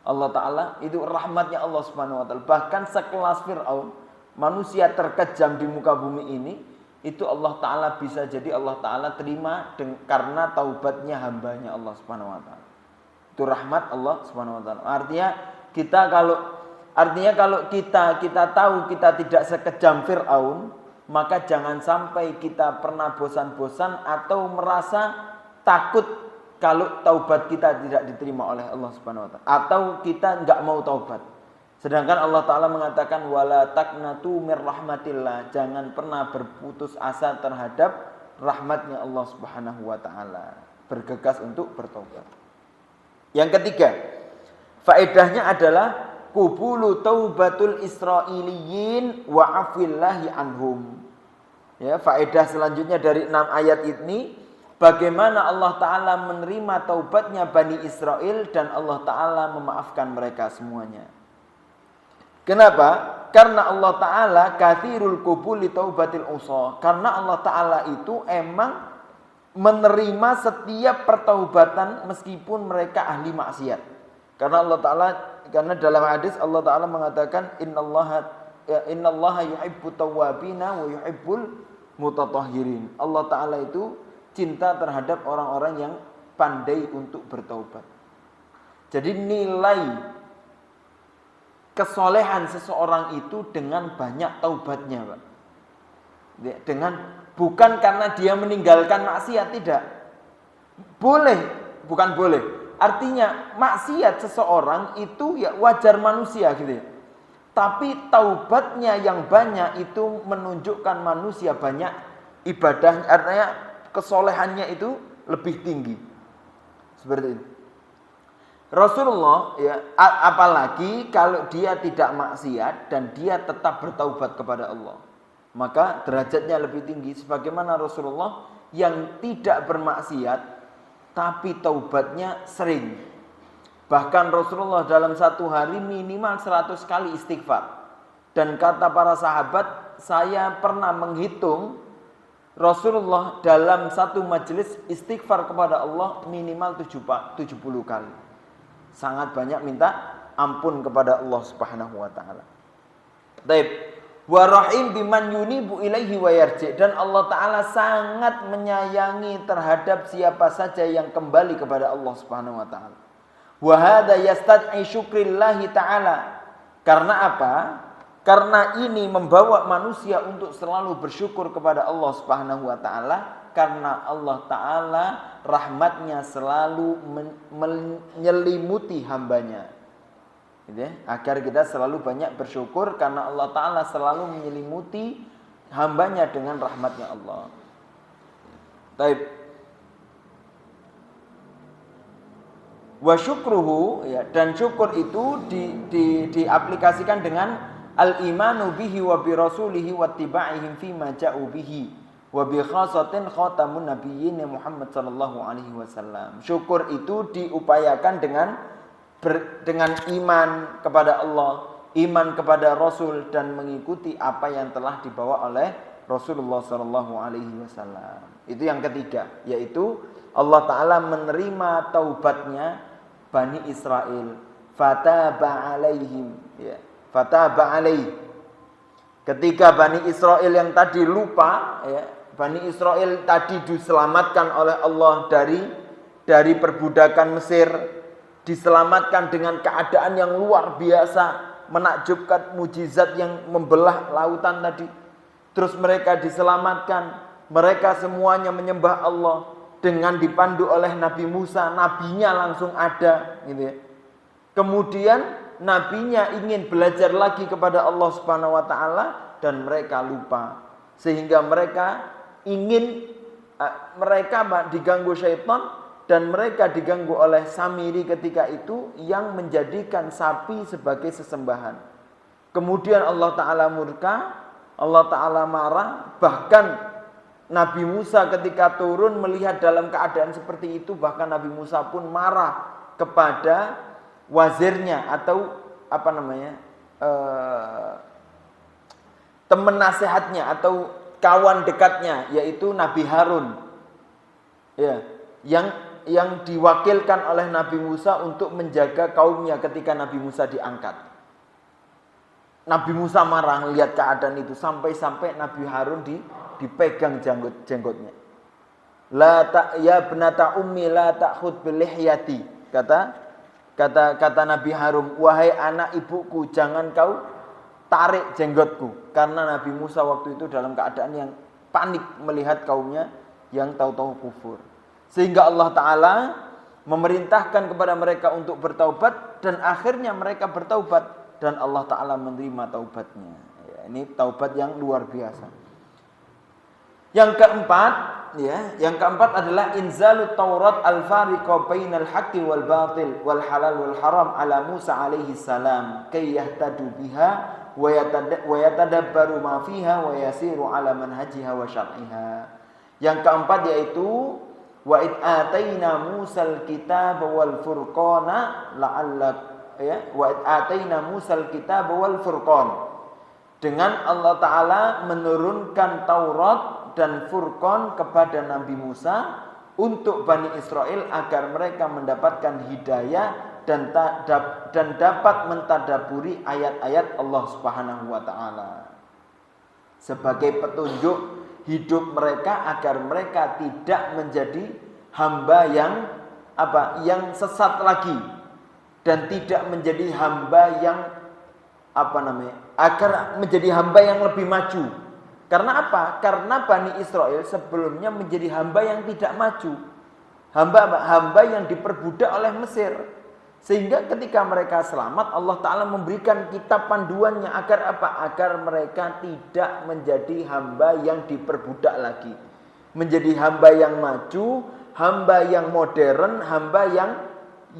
Allah Ta'ala itu rahmatnya Allah Subhanahu wa taala. Bahkan sekelas Fir'aun, manusia terkejam di muka bumi ini, itu Allah Ta'ala bisa jadi Allah Ta'ala terima karena taubatnya hambanya Allah Subhanahu wa taala. Itu rahmat Allah Subhanahu wa taala. Artinya kalau kita tahu kita tidak sekejam Fir'aun, maka jangan sampai kita pernah bosan-bosan atau merasa takut kalau taubat kita tidak diterima oleh Allah Subhanahu wa taala, atau kita enggak mau taubat. Sedangkan Allah Ta'ala mengatakan wala taqnatu mir rahmatillah, jangan pernah berputus asa terhadap rahmatnya Allah Subhanahu wa taala. Bergegas untuk bertobat. Yang ketiga, faedahnya adalah qubulu taubatul Israiliyin wa afillahi anhum. Ya, faedah selanjutnya dari 6 ayat ini, bagaimana Allah Ta'ala menerima taubatnya Bani Israel dan Allah Ta'ala memaafkan mereka semuanya. Kenapa? Karena Allah Ta'ala kathirul qubuli taubatil usah. Karena Allah Ta'ala itu emang menerima setiap pertaubatan meskipun mereka ahli maksiat. Karena dalam hadis Allah Ta'ala mengatakan innallaha yuhibbut tawwabina wa yuhibbul mutatahhirin. Allah Ta'ala itu cinta terhadap orang-orang yang pandai untuk bertaubat. Jadi nilai kesolehan seseorang itu dengan banyak taubatnya, Pak. Bukan karena dia meninggalkan maksiat, tidak. Bukan boleh. Artinya maksiat seseorang itu ya wajar manusia gitu ya. Tapi taubatnya yang banyak itu menunjukkan manusia banyak ibadah, artinya kesolehannya itu lebih tinggi. Seperti itu. Rasulullah ya, apalagi kalau dia tidak maksiat dan dia tetap bertaubat kepada Allah, maka derajatnya lebih tinggi. Sebagaimana Rasulullah yang tidak bermaksiat tapi taubatnya sering. Bahkan Rasulullah dalam satu hari minimal 100 kali istighfar. Dan kata para sahabat, saya pernah menghitung Rasulullah dalam satu majelis istighfar kepada Allah minimal 70 kali. Sangat banyak minta ampun kepada Allah Subhanahu wa taala. Baik. Wa rahim biman yunibu ilaihi wa yarji, dan Allah taala sangat menyayangi terhadap siapa saja yang kembali kepada Allah Subhanahu wa taala. Wa hadza yastad'i syukrillahi taala. Karena apa? Karena ini membawa manusia untuk selalu bersyukur kepada Allah Subhanahu wa taala, karena Allah taala rahmatnya selalu menyelimuti hambanya. Gitu ya? Agar kita selalu banyak bersyukur karena Allah taala selalu menyelimuti hambanya dengan rahmatnya Allah. Baik. Wa syukruhu ya, dan syukur itu diaplikasikan dengan al-imanu bihi wa bi rasulihi wa tiba'ihim fi ma ja'u bihi wa bi khasatin khatamun nabiyyin Muhammad sallallahu alaihi wasallam. Syukur itu diupayakan dengan iman kepada Allah, iman kepada Rasul, dan mengikuti apa yang telah dibawa oleh Rasulullah sallallahu alaihi wasallam. Itu yang ketiga, yaitu Allah taala menerima taubatnya Bani Israel. Fataba alaihim ya. Fataba alaih. Ketika Bani Israel yang tadi lupa ya, Bani Israel tadi diselamatkan oleh Allah dari perbudakan Mesir, diselamatkan dengan keadaan yang luar biasa, menakjubkan, mujizat yang membelah lautan tadi. Terus mereka diselamatkan, mereka semuanya menyembah Allah dengan dipandu oleh Nabi Musa, nabinya langsung ada gitu ya. Kemudian nabinya ingin belajar lagi kepada Allah Subhanahu wa taala dan mereka lupa. Sehingga mereka diganggu syaitan dan mereka diganggu oleh Samiri ketika itu yang menjadikan sapi sebagai sesembahan. Kemudian Allah taala murka, Allah taala marah, bahkan Nabi Musa ketika turun melihat dalam keadaan seperti itu, bahkan Nabi Musa pun marah kepada wazirnya atau teman nasihatnya atau kawan dekatnya, yaitu Nabi Harun ya, yang diwakilkan oleh Nabi Musa untuk menjaga kaumnya ketika Nabi Musa diangkat. Nabi Musa marah melihat keadaan itu, sampai-sampai Nabi Harun dipegang jenggotnya. Ya benata ummi la ta'khud bilihyati. Kata Nabi Harun, wahai anak ibuku, jangan kau tarik jenggotku. Karena Nabi Musa waktu itu dalam keadaan yang panik melihat kaumnya yang tahu-tahu kufur. Sehingga Allah taala memerintahkan kepada mereka untuk bertaubat, dan akhirnya mereka bertaubat dan Allah taala menerima taubatnya. Ya, ini taubat yang luar biasa. Yang keempat adalah inzalut Taurat al-fariqa bainal haqqi wal batil wal halal wal haram ala Musa alaihi salam kay yahtadu biha wa yatadabbaru ma fiha wa yasiru ala manhajiha wa syar'iha. Yang keempat yaitu wa id ataina Musal kitaba wal furqana la'allak ya, wa id ataina Musal kitaba wal furqan. Dengan Allah taala menurunkan Taurat dan Furqan kepada Nabi Musa untuk Bani Israel agar mereka mendapatkan hidayah dan dapat mentadaburi ayat-ayat Allah Subhanahu wa taala sebagai petunjuk hidup mereka agar mereka tidak menjadi hamba yang sesat lagi dan tidak menjadi hamba yang agar menjadi hamba yang lebih maju. Karena apa? Karena Bani Israel sebelumnya menjadi hamba yang tidak maju. Hamba yang diperbudak oleh Mesir. Sehingga ketika mereka selamat, Allah Ta'ala memberikan kitab panduannya agar apa? Agar mereka tidak menjadi hamba yang diperbudak lagi. Menjadi hamba yang maju, hamba yang modern, hamba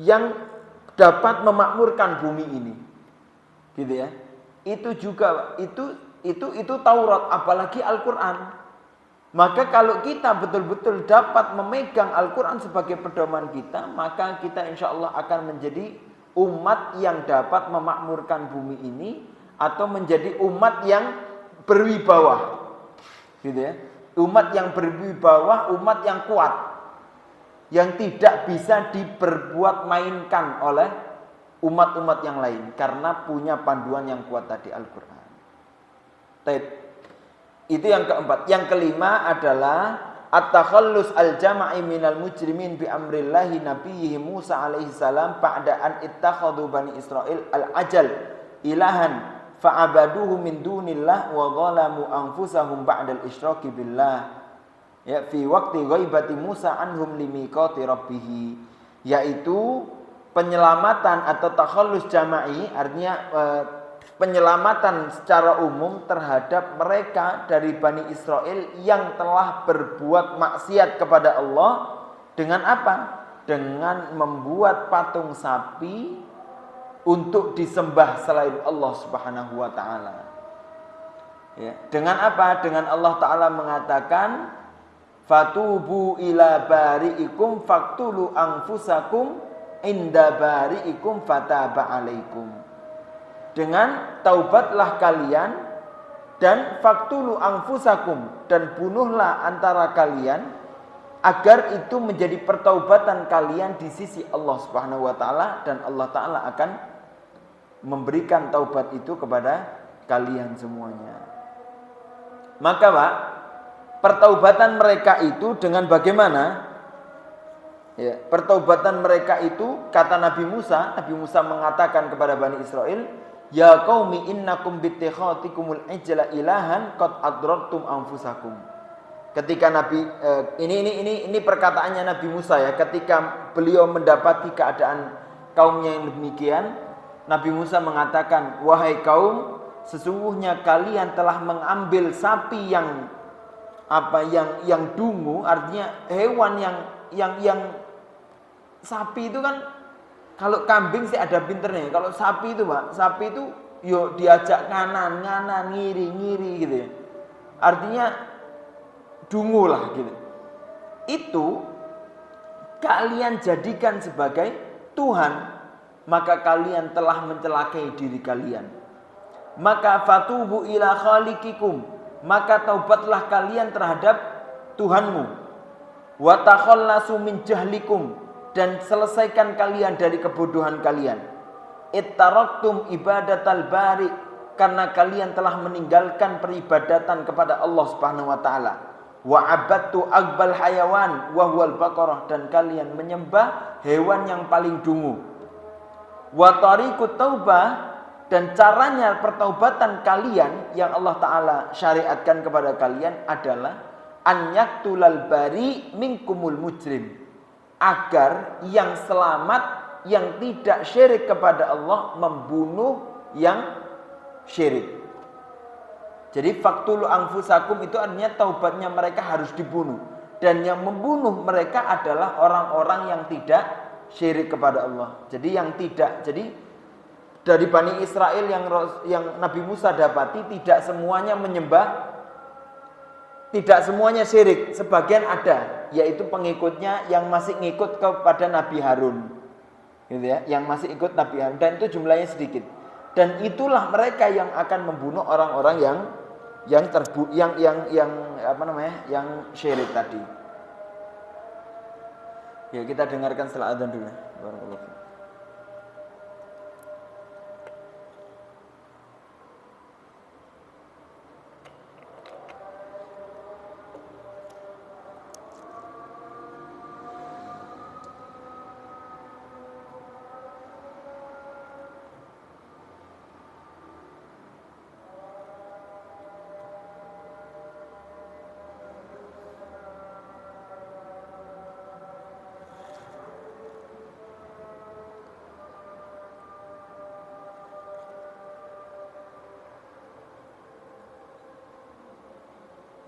yang dapat memakmurkan bumi ini. Gitu ya. Itu juga itu Taurat, apalagi Al-Qur'an. Maka kalau kita betul-betul dapat memegang Al-Quran sebagai pedoman kita, maka kita insya Allah akan menjadi umat yang dapat memakmurkan bumi ini, atau menjadi umat yang berwibawa, gitu ya. Umat yang berwibawa, umat yang kuat, yang tidak bisa diperbuat mainkan oleh umat-umat yang lain, karena punya panduan yang kuat tadi, Al-Quran. Itu yang keempat. Yang kelima adalah at-takhallus al-jama'i minal mujrimin bi amrillahi nabiyhi Musa alaihi salam ba'da an ittakhadhu bani Israil al-ajal ilahan fa'abaduhu min dunillah wa zalamu anfusahum ba'da al-isyraki billah. Ya, fi waqti ghaibati Musa anhum limiqati rabbih, yaitu penyelamatan atau takhallus jama'i, artinya penyelamatan secara umum terhadap mereka dari Bani Israel yang telah berbuat maksiat kepada Allah. Dengan apa? Dengan membuat patung sapi untuk disembah selain Allah Subhanahu wa taala. Ya, dengan apa? Dengan Allah Ta'ala mengatakan fatubu ila bari'ikum faktulu anfusakum inda bari'ikum fataba alaikum. Dengan taubatlah kalian dan faktulu anfusakum, dan bunuhlah antara kalian, agar itu menjadi pertaubatan kalian di sisi Allah Subhanahu wa taala, dan Allah Ta'ala akan memberikan taubat itu kepada kalian semuanya. Maka Pak, pertaubatan mereka itu dengan bagaimana? Ya, pertaubatan mereka itu, kata Nabi Musa mengatakan kepada Bani Israel, ya qaumi innakum bittikhatikumul ijla ilahan qad adrattum anfusakum. Ketika Nabi ini perkataannya Nabi Musa ya, ketika beliau mendapati keadaan kaumnya yang demikian, Nabi Musa mengatakan, wahai kaum, sesungguhnya kalian telah mengambil sapi yang dungu, artinya hewan yang sapi itu kan, kalau kambing sih ada pinternya. Kalau sapi itu Pak, sapi itu yuk diajak kanan, ngiri gitu ya. Artinya dungu lah gitu. Itu kalian jadikan sebagai Tuhan, maka kalian telah mencelakai diri kalian. Maka fatubu ila khaliqikum, maka taubatlah kalian terhadap Tuhanmu. Wa takhallasu min jahlikum, dan selesaikan kalian dari kebodohan kalian. Ittaraktum ibadatal bari, karena kalian telah meninggalkan peribadatan kepada Allah Subhanahu wa taala. Wa abadtu agbal hayawan wa huwal baqarah, dan kalian menyembah hewan yang paling dungu. Wa tariqut taubah, dan caranya pertaubatan kalian yang Allah Ta'ala syariatkan kepada kalian adalah an yaktulal bari minkumul mujrim, agar yang selamat, yang tidak syirik kepada Allah, membunuh yang syirik. Jadi faktulu anfusakum itu artinya taubatnya mereka harus dibunuh, dan yang membunuh mereka adalah orang-orang yang tidak syirik kepada Allah. Jadi yang tidak, jadi dari Bani Israel yang Nabi Musa dapati, tidak semuanya menyembah, tidak semuanya syirik, sebagian ada, yaitu pengikutnya yang masih ngikut kepada Nabi Harun, gitu ya, yang masih ikut Nabi Harun, dan itu jumlahnya sedikit. Dan itulah mereka yang akan membunuh orang-orang yang syirik tadi. Ya, kita dengarkan setelah adzan dulu. Barakallahu.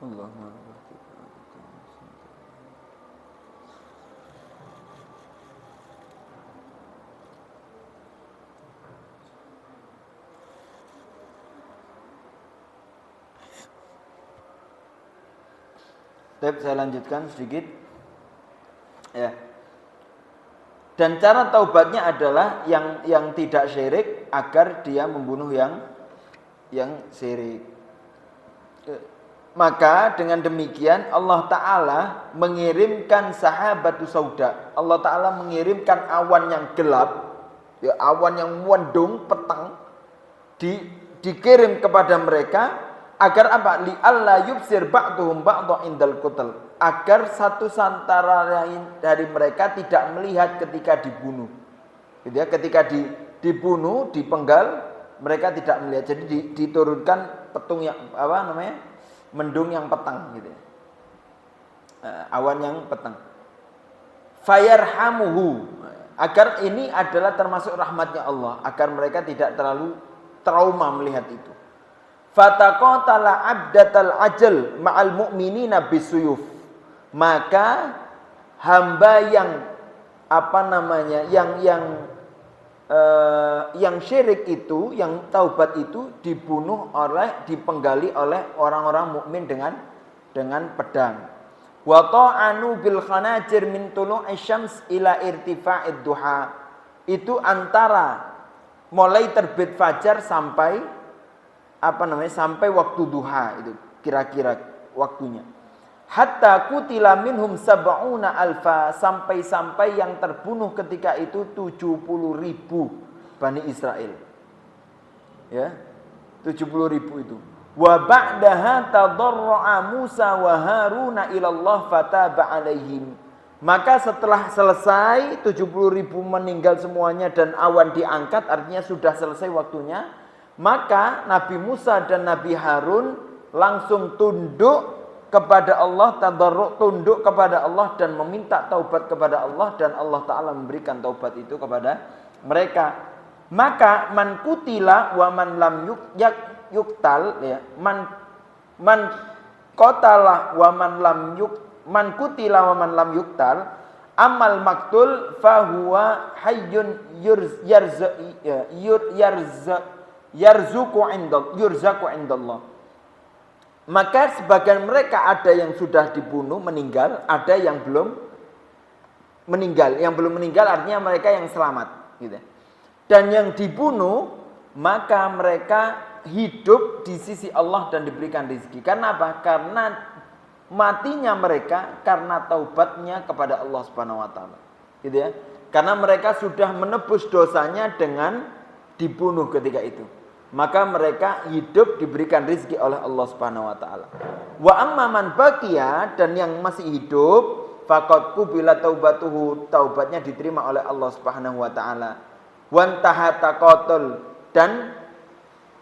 Allahumma Baik, saya lanjutkan sedikit. Ya. Dan cara taubatnya adalah yang tidak syirik agar dia membunuh yang syirik. Maka dengan demikian Allah Ta'ala mengirimkan sahabatu sauda. Allah Ta'ala mengirimkan awan yang gelap, ya, awan yang mendung petang, dikirim kepada mereka agar apa? Li'alla yubsir ba'duhum ba'dha indal qutl, agar satu antara lain dari mereka tidak melihat ketika dibunuh. Gitu ya, ketika dibunuh, dipenggal, mereka tidak melihat. Jadi diturunkan petung yang apa namanya? Mendung yang petang gitu ya. Awan yang petang. Fayarhamuhu, agar ini adalah termasuk rahmatnya Allah, agar mereka tidak terlalu trauma melihat itu. Fataqatala abdatal ajal ma'al mu'minina bisuyuf. Maka hamba yang apa namanya, yang syirik itu, yang taubat itu dipenggali oleh orang-orang mukmin dengan pedang. Wa ta'anu bil khanajir min tulu'i syams ila irtifa'id duha. Itu antara mulai terbit fajar sampai sampai waktu duha, itu kira-kira waktunya. Hatta kutila minhum sab'una alfa, sampai yang terbunuh ketika itu 70.000 Bani Israel. Ya, 70.000 itu. Wa ba'daha tadarra'a Musa wa Haruna ila Allah fataba alaihim. Maka setelah selesai 70.000 meninggal semuanya dan awan diangkat, artinya sudah selesai waktunya, maka Nabi Musa dan Nabi Harun langsung tunduk kepada Allah, tadarruk, tunduk kepada Allah dan meminta taubat kepada Allah, dan Allah Ta'ala memberikan taubat itu kepada mereka. Maka man kutila wa man lam yuktal, ya, man qatala wa man lam man kutila wa man lam yuktal, amal maktul fahuwa hayyun yurzaku indallah. Maka sebagian mereka ada yang sudah dibunuh, meninggal, ada yang belum meninggal. Yang belum meninggal artinya mereka yang selamat, gitu. Dan yang dibunuh, maka mereka hidup di sisi Allah dan diberikan rezeki. Karena apa? Karena matinya mereka karena taubatnya kepada Allah Subhanahu wa taala. Gitu ya. Karena mereka sudah menebus dosanya dengan dibunuh ketika itu. Maka mereka hidup diberikan rezeki oleh Allah Subhanahu wa taala. Wa amma man baqiya, dan yang masih hidup, faqad qubila taubatuhu, taubatnya diterima oleh Allah Subhanahu wa taala. Wan tahata qatul, dan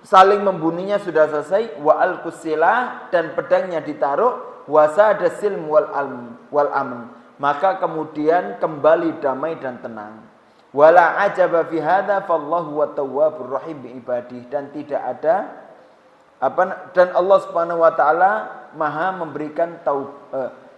saling membunuhnya sudah selesai. Wa alqusilah, dan pedangnya ditaruh. Wasada silm wal amn, maka kemudian kembali damai dan tenang. Wala ajaba fi hadza fallahu wa tawwabur rahim bi ibadih, dan tidak ada dan Allah Subhanahu wa taala Maha memberikan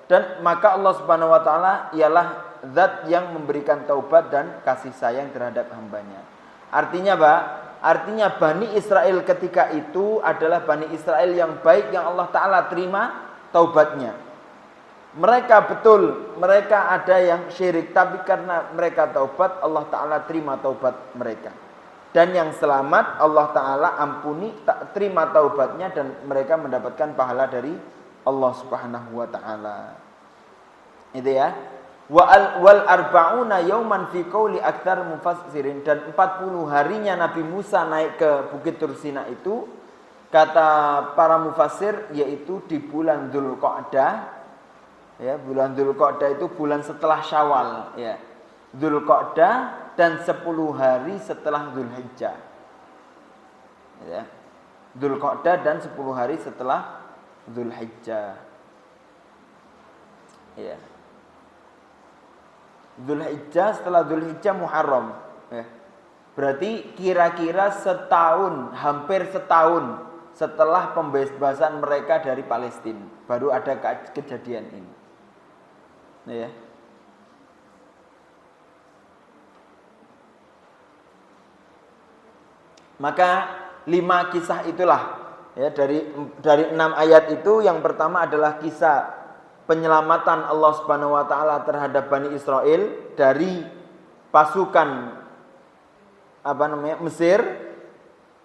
dan maka Allah Subhanahu wa taala ialah zat yang memberikan taubat dan kasih sayang terhadap hambanya. Artinya Pak, artinya Bani Israel ketika itu adalah Bani Israel yang baik, yang Allah taala terima taubatnya. Mereka ada yang syirik, tapi karena mereka taubat, Allah Ta'ala terima taubat mereka. Dan yang selamat, Allah Ta'ala ampuni, terima taubatnya, dan mereka mendapatkan pahala dari Allah Subhanahu wa Ta'ala. Itu ya. Wal arba'una yauman fi qauli aktsar mufassirin, dan 40 harinya Nabi Musa naik ke Bukit Tursina itu, kata para mufassir, yaitu di bulan Dzulqa'dah. Ya, bulan Dzulqa'dah itu bulan setelah Syawal, ya. Dzulqa'dah dan 10 hari setelah Dzulhijjah. Ya. Dzulqa'dah dan 10 hari setelah Dzulhijjah. Ya. Dzulhijjah, setelah Dzulhijjah Muharram, ya. Berarti kira-kira setahun, hampir setahun setelah pembebasan mereka dari Palestina. Baru ada kejadian ini. Ya. Maka 5 kisah itulah ya, dari 6 ayat itu yang pertama adalah kisah penyelamatan Allah Subhanahu wa taala terhadap Bani Israel dari pasukan Mesir.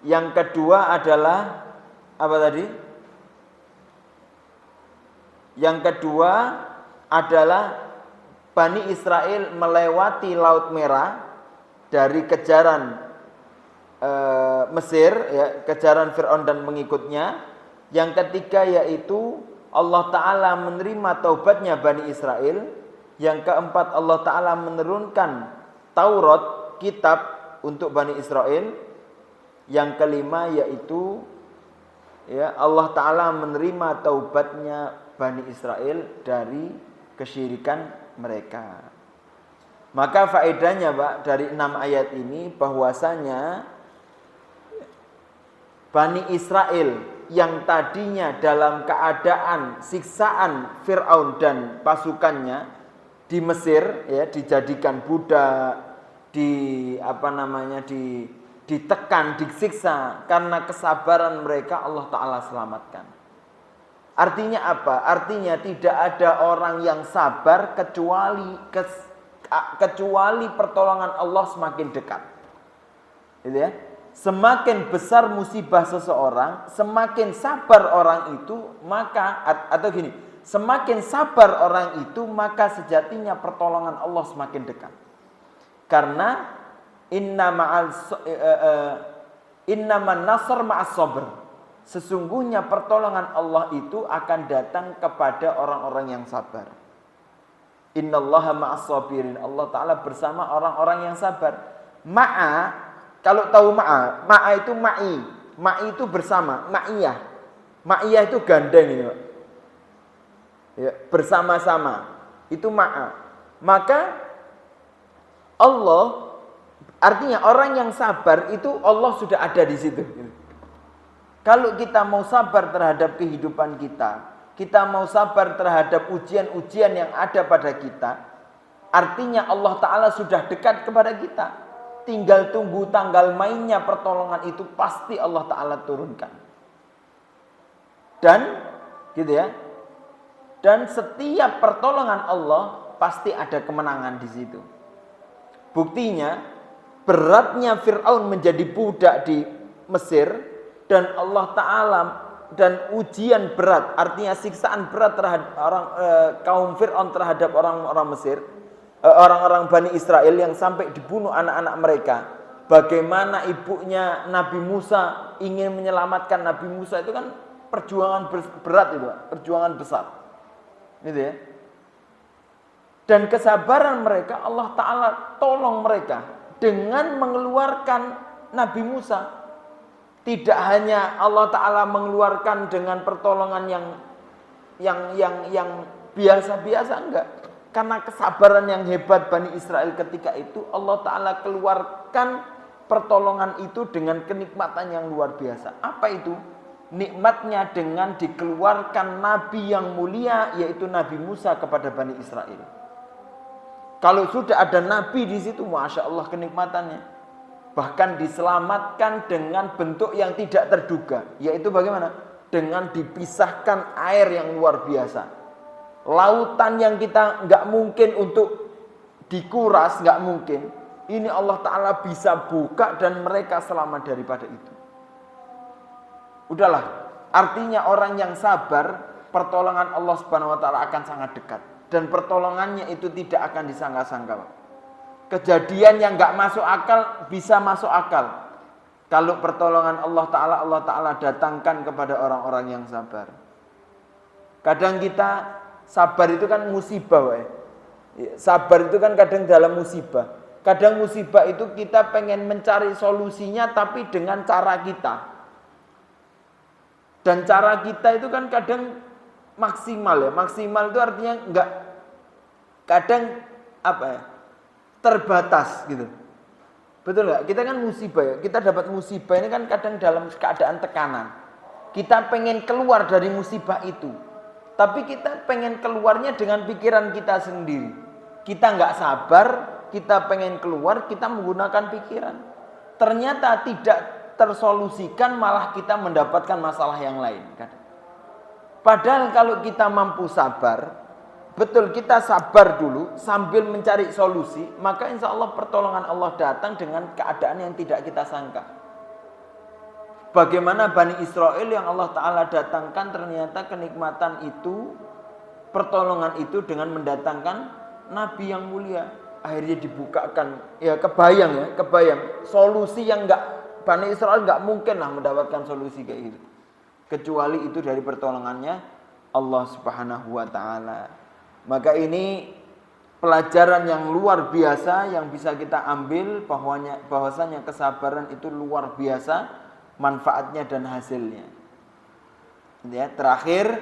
Yang kedua adalah apa tadi? Yang kedua adalah Bani Israel melewati Laut Merah dari kejaran Mesir, ya, kejaran Fir'aun dan pengikutnya. Yang ketiga yaitu Allah Ta'ala menerima taubatnya Bani Israel. Yang keempat Allah Ta'ala menurunkan Taurat, kitab untuk Bani Israel. Yang kelima yaitu ya, Allah Ta'ala menerima taubatnya Bani Israel dari kesyirikan mereka. Maka faedahnya Pak dari 6 ayat ini bahwasanya Bani Israel yang tadinya dalam keadaan siksaan Fir'aun dan pasukannya di Mesir, ya, dijadikan budak, ditekan, disiksa, karena kesabaran mereka Allah Ta'ala selamatkan. Artinya apa? Artinya tidak ada orang yang sabar kecuali pertolongan Allah semakin dekat. Gitu ya. Semakin besar musibah seseorang, semakin sabar orang itu, semakin sabar orang itu, maka sejatinya pertolongan Allah semakin dekat. Karena innaman nasr ma'as sabr. Sesungguhnya pertolongan Allah itu akan datang kepada orang-orang yang sabar. Innallaha ma'as sabirin. Allah Ta'ala bersama orang-orang yang sabar. Kalau tahu ma'a itu ma'i. Ma'i itu bersama, ma'iyah. Ma'iyah itu gandeng ini, Pak. Ya, bersama-sama. Itu ma'a. Maka Allah, artinya orang yang sabar itu Allah sudah ada di situ. Kalau kita mau sabar terhadap kehidupan kita mau sabar terhadap ujian-ujian yang ada pada kita, artinya Allah Ta'ala sudah dekat kepada kita. Tinggal tunggu tanggal mainnya pertolongan itu pasti Allah Ta'ala turunkan. Dan gitu ya. Dan setiap pertolongan Allah pasti ada kemenangan di situ. Buktinya beratnya Fir'aun menjadi budak di Mesir dan Allah Ta'ala dan ujian berat, artinya siksaan berat terhadap kaum Fir'aun terhadap orang-orang Mesir. Orang-orang Bani Israel yang sampai dibunuh anak-anak mereka. Bagaimana ibunya Nabi Musa ingin menyelamatkan Nabi Musa, itu kan perjuangan berat itu, perjuangan besar. Gitu ya. Dan kesabaran mereka Allah Ta'ala tolong mereka dengan mengeluarkan Nabi Musa. Tidak hanya Allah Ta'ala mengeluarkan dengan pertolongan yang biasa-biasa, enggak. Karena kesabaran yang hebat Bani Israel ketika itu, Allah Ta'ala keluarkan pertolongan itu dengan kenikmatan yang luar biasa. Apa itu? Nikmatnya dengan dikeluarkan Nabi yang mulia, yaitu Nabi Musa kepada Bani Israel. Kalau sudah ada Nabi di situ, Masya Allah kenikmatannya. Bahkan diselamatkan dengan bentuk yang tidak terduga. Yaitu bagaimana? Dengan dipisahkan air yang luar biasa. Lautan yang kita nggak mungkin untuk dikuras, nggak mungkin. Ini Allah Ta'ala bisa buka dan mereka selamat daripada itu. Udahlah, artinya orang yang sabar, pertolongan Allah Subhanahu wa Ta'ala akan sangat dekat. Dan pertolongannya itu tidak akan disangka-sangka. Kejadian yang nggak masuk akal bisa masuk akal. Kalau pertolongan Allah Ta'ala datangkan kepada orang-orang yang sabar. Kadang kita sabar itu kan musibah, Pak. Sabar itu kan kadang dalam musibah. Kadang musibah itu kita pengen mencari solusinya tapi dengan cara kita. Dan cara kita itu kan kadang maksimal ya. Maksimal itu artinya enggak, kadang terbatas gitu. Betul enggak? Kita kan musibah ya. Kita dapat musibah ini kan kadang dalam keadaan tekanan. Kita pengen keluar dari musibah itu. Tapi kita pengen keluarnya dengan pikiran kita sendiri. Kita nggak sabar, kita pengen keluar, kita menggunakan pikiran. Ternyata tidak tersolusikan, malah kita mendapatkan masalah yang lain. Padahal kalau kita mampu sabar, betul kita sabar dulu sambil mencari solusi, maka insya Allah pertolongan Allah datang dengan keadaan yang tidak kita sangka. Bagaimana Bani Israel yang Allah Ta'ala datangkan, ternyata kenikmatan itu, pertolongan itu dengan mendatangkan Nabi yang mulia. Akhirnya dibukakan, ya kebayang solusi yang Bani Israel nggak mungkin lah mendapatkan solusi kayak gitu. Kecuali itu dari pertolongannya Allah Subhanahu wa Ta'ala. Maka ini pelajaran yang luar biasa yang bisa kita ambil, bahwasanya kesabaran itu luar biasa manfaatnya dan hasilnya. Ya, terakhir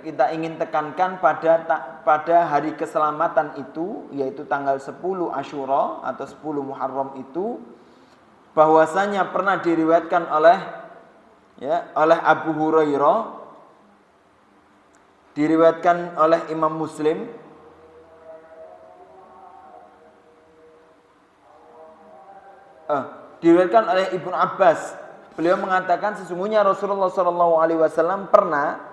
kita ingin tekankan pada hari keselamatan itu, yaitu tanggal 10 Asyura atau 10 Muharram itu, bahwasanya pernah diriwayatkan oleh Abu Hurairah, diriwayatkan oleh Imam Muslim, diriwayatkan oleh Ibnu Abbas. Beliau mengatakan sesungguhnya Rasulullah SAW pernah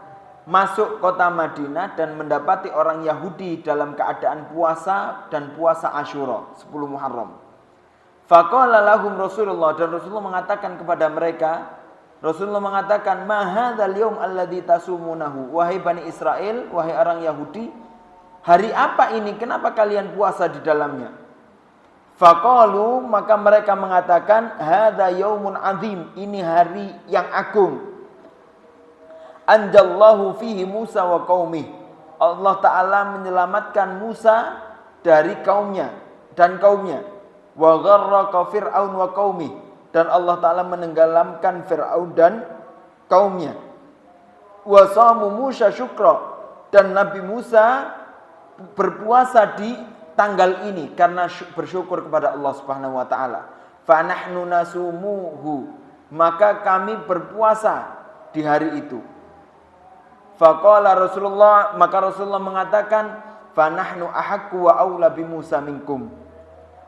masuk kota Madinah dan mendapati orang Yahudi dalam keadaan puasa dan puasa Asyura 10 Muharram. Faqala lahum Rasulullah, dan Rasulullah mengatakan kepada mereka, ma hadzal yaum alladzi tasumunahu, wahai Bani Israel, wahai orang Yahudi, hari apa ini, kenapa kalian puasa di dalamnya? Faqalu, maka mereka mengatakan, hadza yaumun azim, ini hari yang agung. Anjallahu fihi Musa wa qaumih, Allah Ta'ala menyelamatkan Musa dari kaumnya dan kaumnya. Wa gharraqa Fir'aun wa qaumih, dan Allah Ta'ala menenggelamkan Fir'aun dan kaumnya. Wa shamu Musa syukra, dan Nabi Musa berpuasa di tanggal ini karena bersyukur kepada Allah Subhanahu wa Ta'ala. Fa nahnu nasumuhu, maka kami berpuasa di hari itu. Faqala Rasulullah, maka Rasulullah mengatakan, fa nahnu ahaqqu wa aula bi Musa minkum,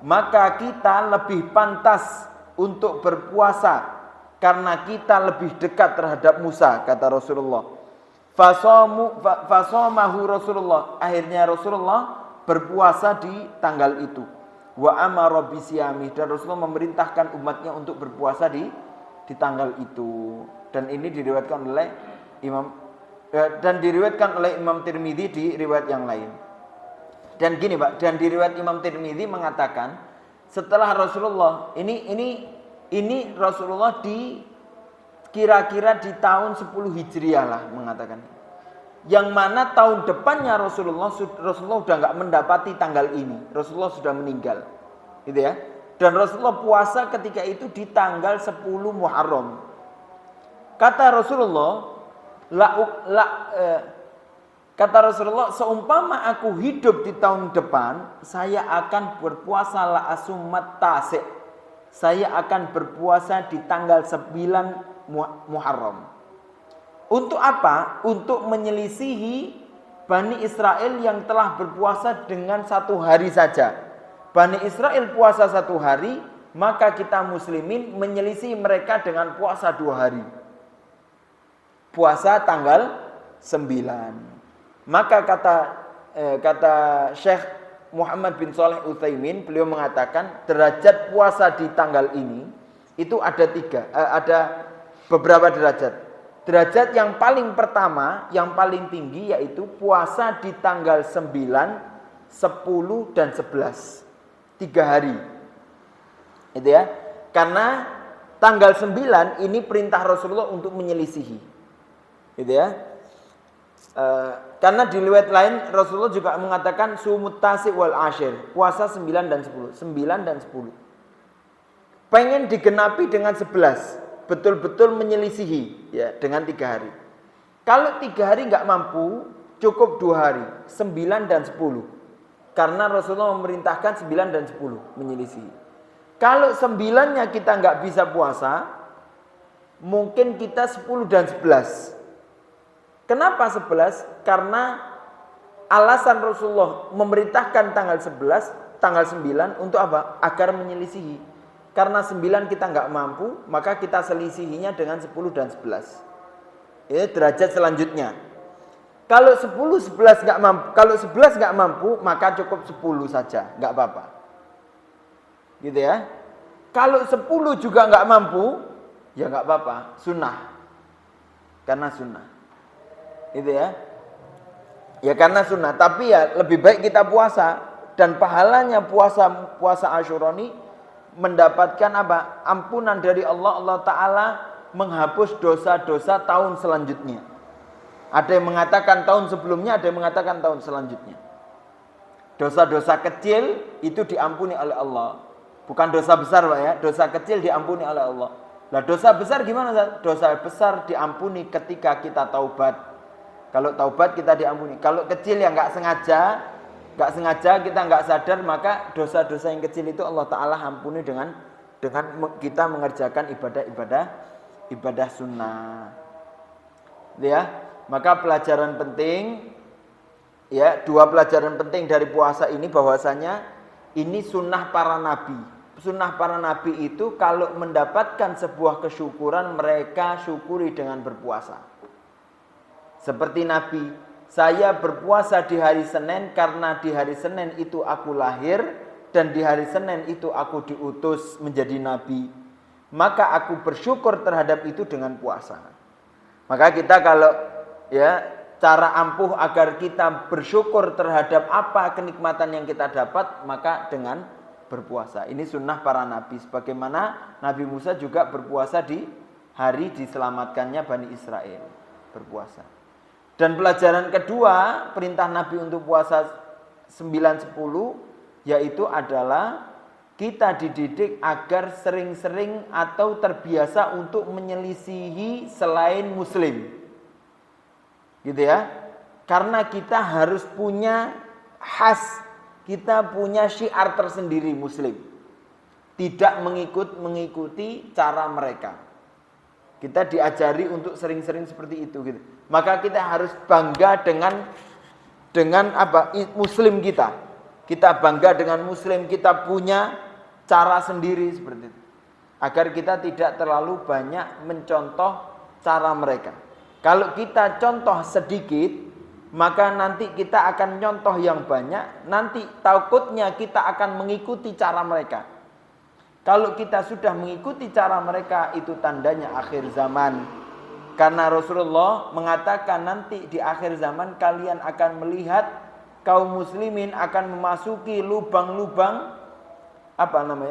maka kita lebih pantas untuk berpuasa karena kita lebih dekat terhadap Musa, kata Rasulullah. Fasamahu Rasulullah, akhirnya Rasulullah berpuasa di tanggal itu. Wa amara bisyami, dan Rasulullah memerintahkan umatnya untuk berpuasa di tanggal itu. Dan ini diriwayatkan oleh Imam Tirmidzi di riwayat yang lain. Dan gini Pak, dan di riwayat Imam Tirmidzi mengatakan setelah Rasulullah ini Rasulullah di kira-kira di tahun 10 Hijriah lah mengatakan. Yang mana tahun depannya Rasulullah sudah enggak mendapati tanggal ini. Rasulullah sudah meninggal. Gitu ya. Dan Rasulullah puasa ketika itu di tanggal 10 Muharram. Kata Rasulullah, kata Rasulullah, seumpama aku hidup di tahun depan, saya akan berpuasa la asumat tasik. Saya akan berpuasa di tanggal 9 Muharram. Untuk apa? Untuk menyelisihi Bani Israel yang telah berpuasa dengan 1 hari saja. Bani Israel puasa 1 hari, maka kita muslimin menyelisihi mereka dengan puasa 2 hari. Puasa tanggal 9. Maka kata Syekh Muhammad bin Shalih Utsaimin, beliau mengatakan derajat puasa di tanggal ini itu ada beberapa derajat. Derajat yang paling pertama, yang paling tinggi, yaitu puasa di tanggal 9, 10 dan 11. 3 hari. Itu ya. Karena tanggal 9 ini perintah Rasulullah untuk menyelisihi. Gitu ya. Karena di riwayat lain Rasulullah juga mengatakan sumut tasik wal asyir, puasa 9 dan 10, 9 dan 10. Pengen digenapi dengan 11, betul-betul menyelisihi ya dengan 3 hari. Kalau 3 hari nggak mampu, cukup 2 hari, 9 dan 10. Karena Rasulullah memerintahkan 9 dan 10 menyelisihi. Kalau 9-nya kita nggak bisa puasa, Mungkin kita 10 dan 11. Kenapa 11? Karena alasan Rasulullah memerintahkan tanggal 11, tanggal 9 untuk apa? Agar menyelisihi. Karena 9 kita nggak mampu, maka kita selisihinya dengan 10 dan 11. Ini derajat selanjutnya. Kalau 10, 11 nggak mampu, kalau 11 nggak mampu, maka cukup 10 saja, nggak apa-apa. Gitu ya. Kalau 10 juga nggak mampu, ya nggak apa-apa, sunnah. Karena sunnah. Gitu ya. Ya karena sunnah, tapi ya lebih baik kita puasa. Dan pahalanya puasa Asyura ini mendapatkan apa? Ampunan dari Allah. Allah Ta'ala menghapus dosa-dosa tahun selanjutnya. Ada yang mengatakan tahun sebelumnya, ada yang mengatakan tahun selanjutnya. Dosa-dosa kecil itu diampuni oleh Allah. Bukan dosa besar Pak ya, dosa kecil diampuni oleh Allah. Nah dosa besar gimana? Dosa besar diampuni ketika kita taubat. Kalau taubat kita diampuni. Kalau kecil yang nggak sengaja kita nggak sadar, maka dosa-dosa yang kecil itu Allah Ta'ala ampuni dengan kita mengerjakan ibadah sunnah. Ya. Maka pelajaran penting, ya 2 pelajaran penting dari puasa ini bahwasanya ini sunnah para nabi. Sunnah para nabi itu kalau mendapatkan sebuah kesyukuran mereka syukuri dengan berpuasa. Seperti Nabi, saya berpuasa di hari Senin karena di hari Senin itu aku lahir dan di hari Senin itu aku diutus menjadi nabi. Maka aku bersyukur terhadap itu dengan puasa. Maka kita kalau ya cara ampuh agar kita bersyukur terhadap apa kenikmatan yang kita dapat, maka dengan berpuasa. Ini sunnah para nabi. Sebagaimana Nabi Musa juga berpuasa di hari diselamatkannya Bani Israel. Berpuasa. Dan pelajaran kedua, perintah Nabi untuk puasa 9-10, yaitu adalah kita dididik agar sering-sering atau terbiasa untuk menyelisihi selain muslim. Gitu ya. Karena kita harus punya khas, kita punya syiar tersendiri muslim. Tidak mengikuti cara mereka. Kita diajari untuk sering-sering seperti itu gitu. Maka kita harus bangga dengan apa? Muslim kita. Kita bangga dengan muslim, kita punya cara sendiri seperti itu. Agar kita tidak terlalu banyak mencontoh cara mereka. Kalau kita contoh sedikit, maka nanti kita akan contoh yang banyak. Nanti takutnya kita akan mengikuti cara mereka. Kalau kita sudah mengikuti cara mereka, itu tandanya akhir zaman. Karena Rasulullah mengatakan nanti di akhir zaman kalian akan melihat kaum muslimin akan memasuki lubang-lubang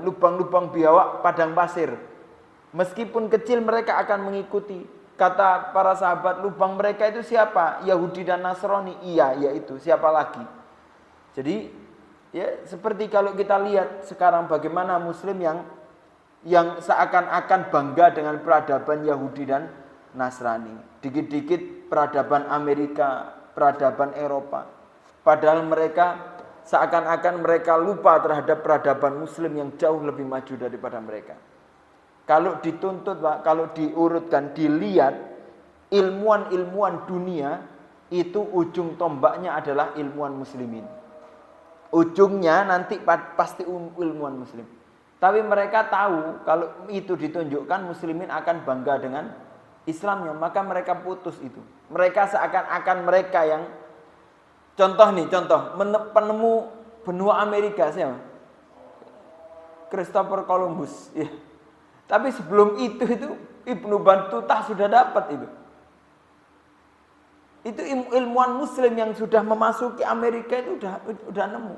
lubang-lubang biawak padang pasir. Meskipun kecil mereka akan mengikuti. Kata para sahabat, lubang mereka itu siapa? Yahudi dan Nasrani. Iya, yaitu siapa lagi? Jadi ya seperti kalau kita lihat sekarang bagaimana muslim yang seakan-akan bangga dengan peradaban Yahudi dan Nasrani. Dikit-dikit peradaban Amerika, peradaban Eropa. Padahal mereka seakan-akan mereka lupa terhadap peradaban muslim yang jauh lebih maju daripada mereka. Kalau dituntut Pak, kalau diurutkan, dilihat ilmuwan-ilmuwan dunia itu ujung tombaknya adalah ilmuwan muslimin. Ujungnya nanti pasti ilmuwan muslim. Tapi mereka tahu kalau itu ditunjukkan muslimin akan bangga dengan Islamnya, maka mereka putus itu. Mereka seakan-akan mereka yang contoh penemu benua Amerika siapa? Christopher Columbus. Ya. Tapi sebelum itu Ibnu Battuta sudah dapat itu. Itu ilmuwan muslim yang sudah memasuki Amerika itu udah nemu.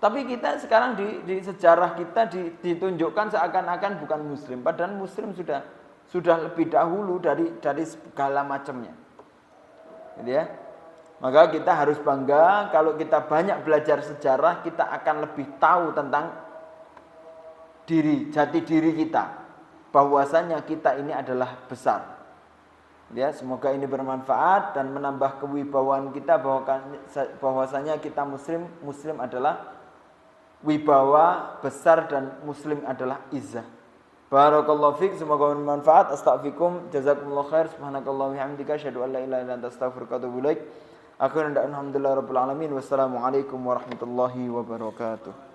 Tapi kita sekarang di sejarah kita ditunjukkan seakan-akan bukan muslim, padahal muslim sudah lebih dahulu dari segala macamnya. Gitu ya. Maka kita harus bangga kalau kita banyak belajar sejarah, kita akan lebih tahu tentang jati diri kita, bahwasanya kita ini adalah besar. Ya, semoga ini bermanfaat dan menambah kewibawaan kita bahwasanya kita muslim adalah wibawa besar dan muslim adalah izzah. Barakallahu fiik, semoga bermanfaat. Astaghfirukum, jazakumullah khair. Subhanakallah wa bihamdika, asyhadu an la ilaha illa anta, astaghfiruka wa atubu ilaik. Akhiran alhamdulillah rabbil alamin. Wassalamualaikum warahmatullahi wabarakatuh.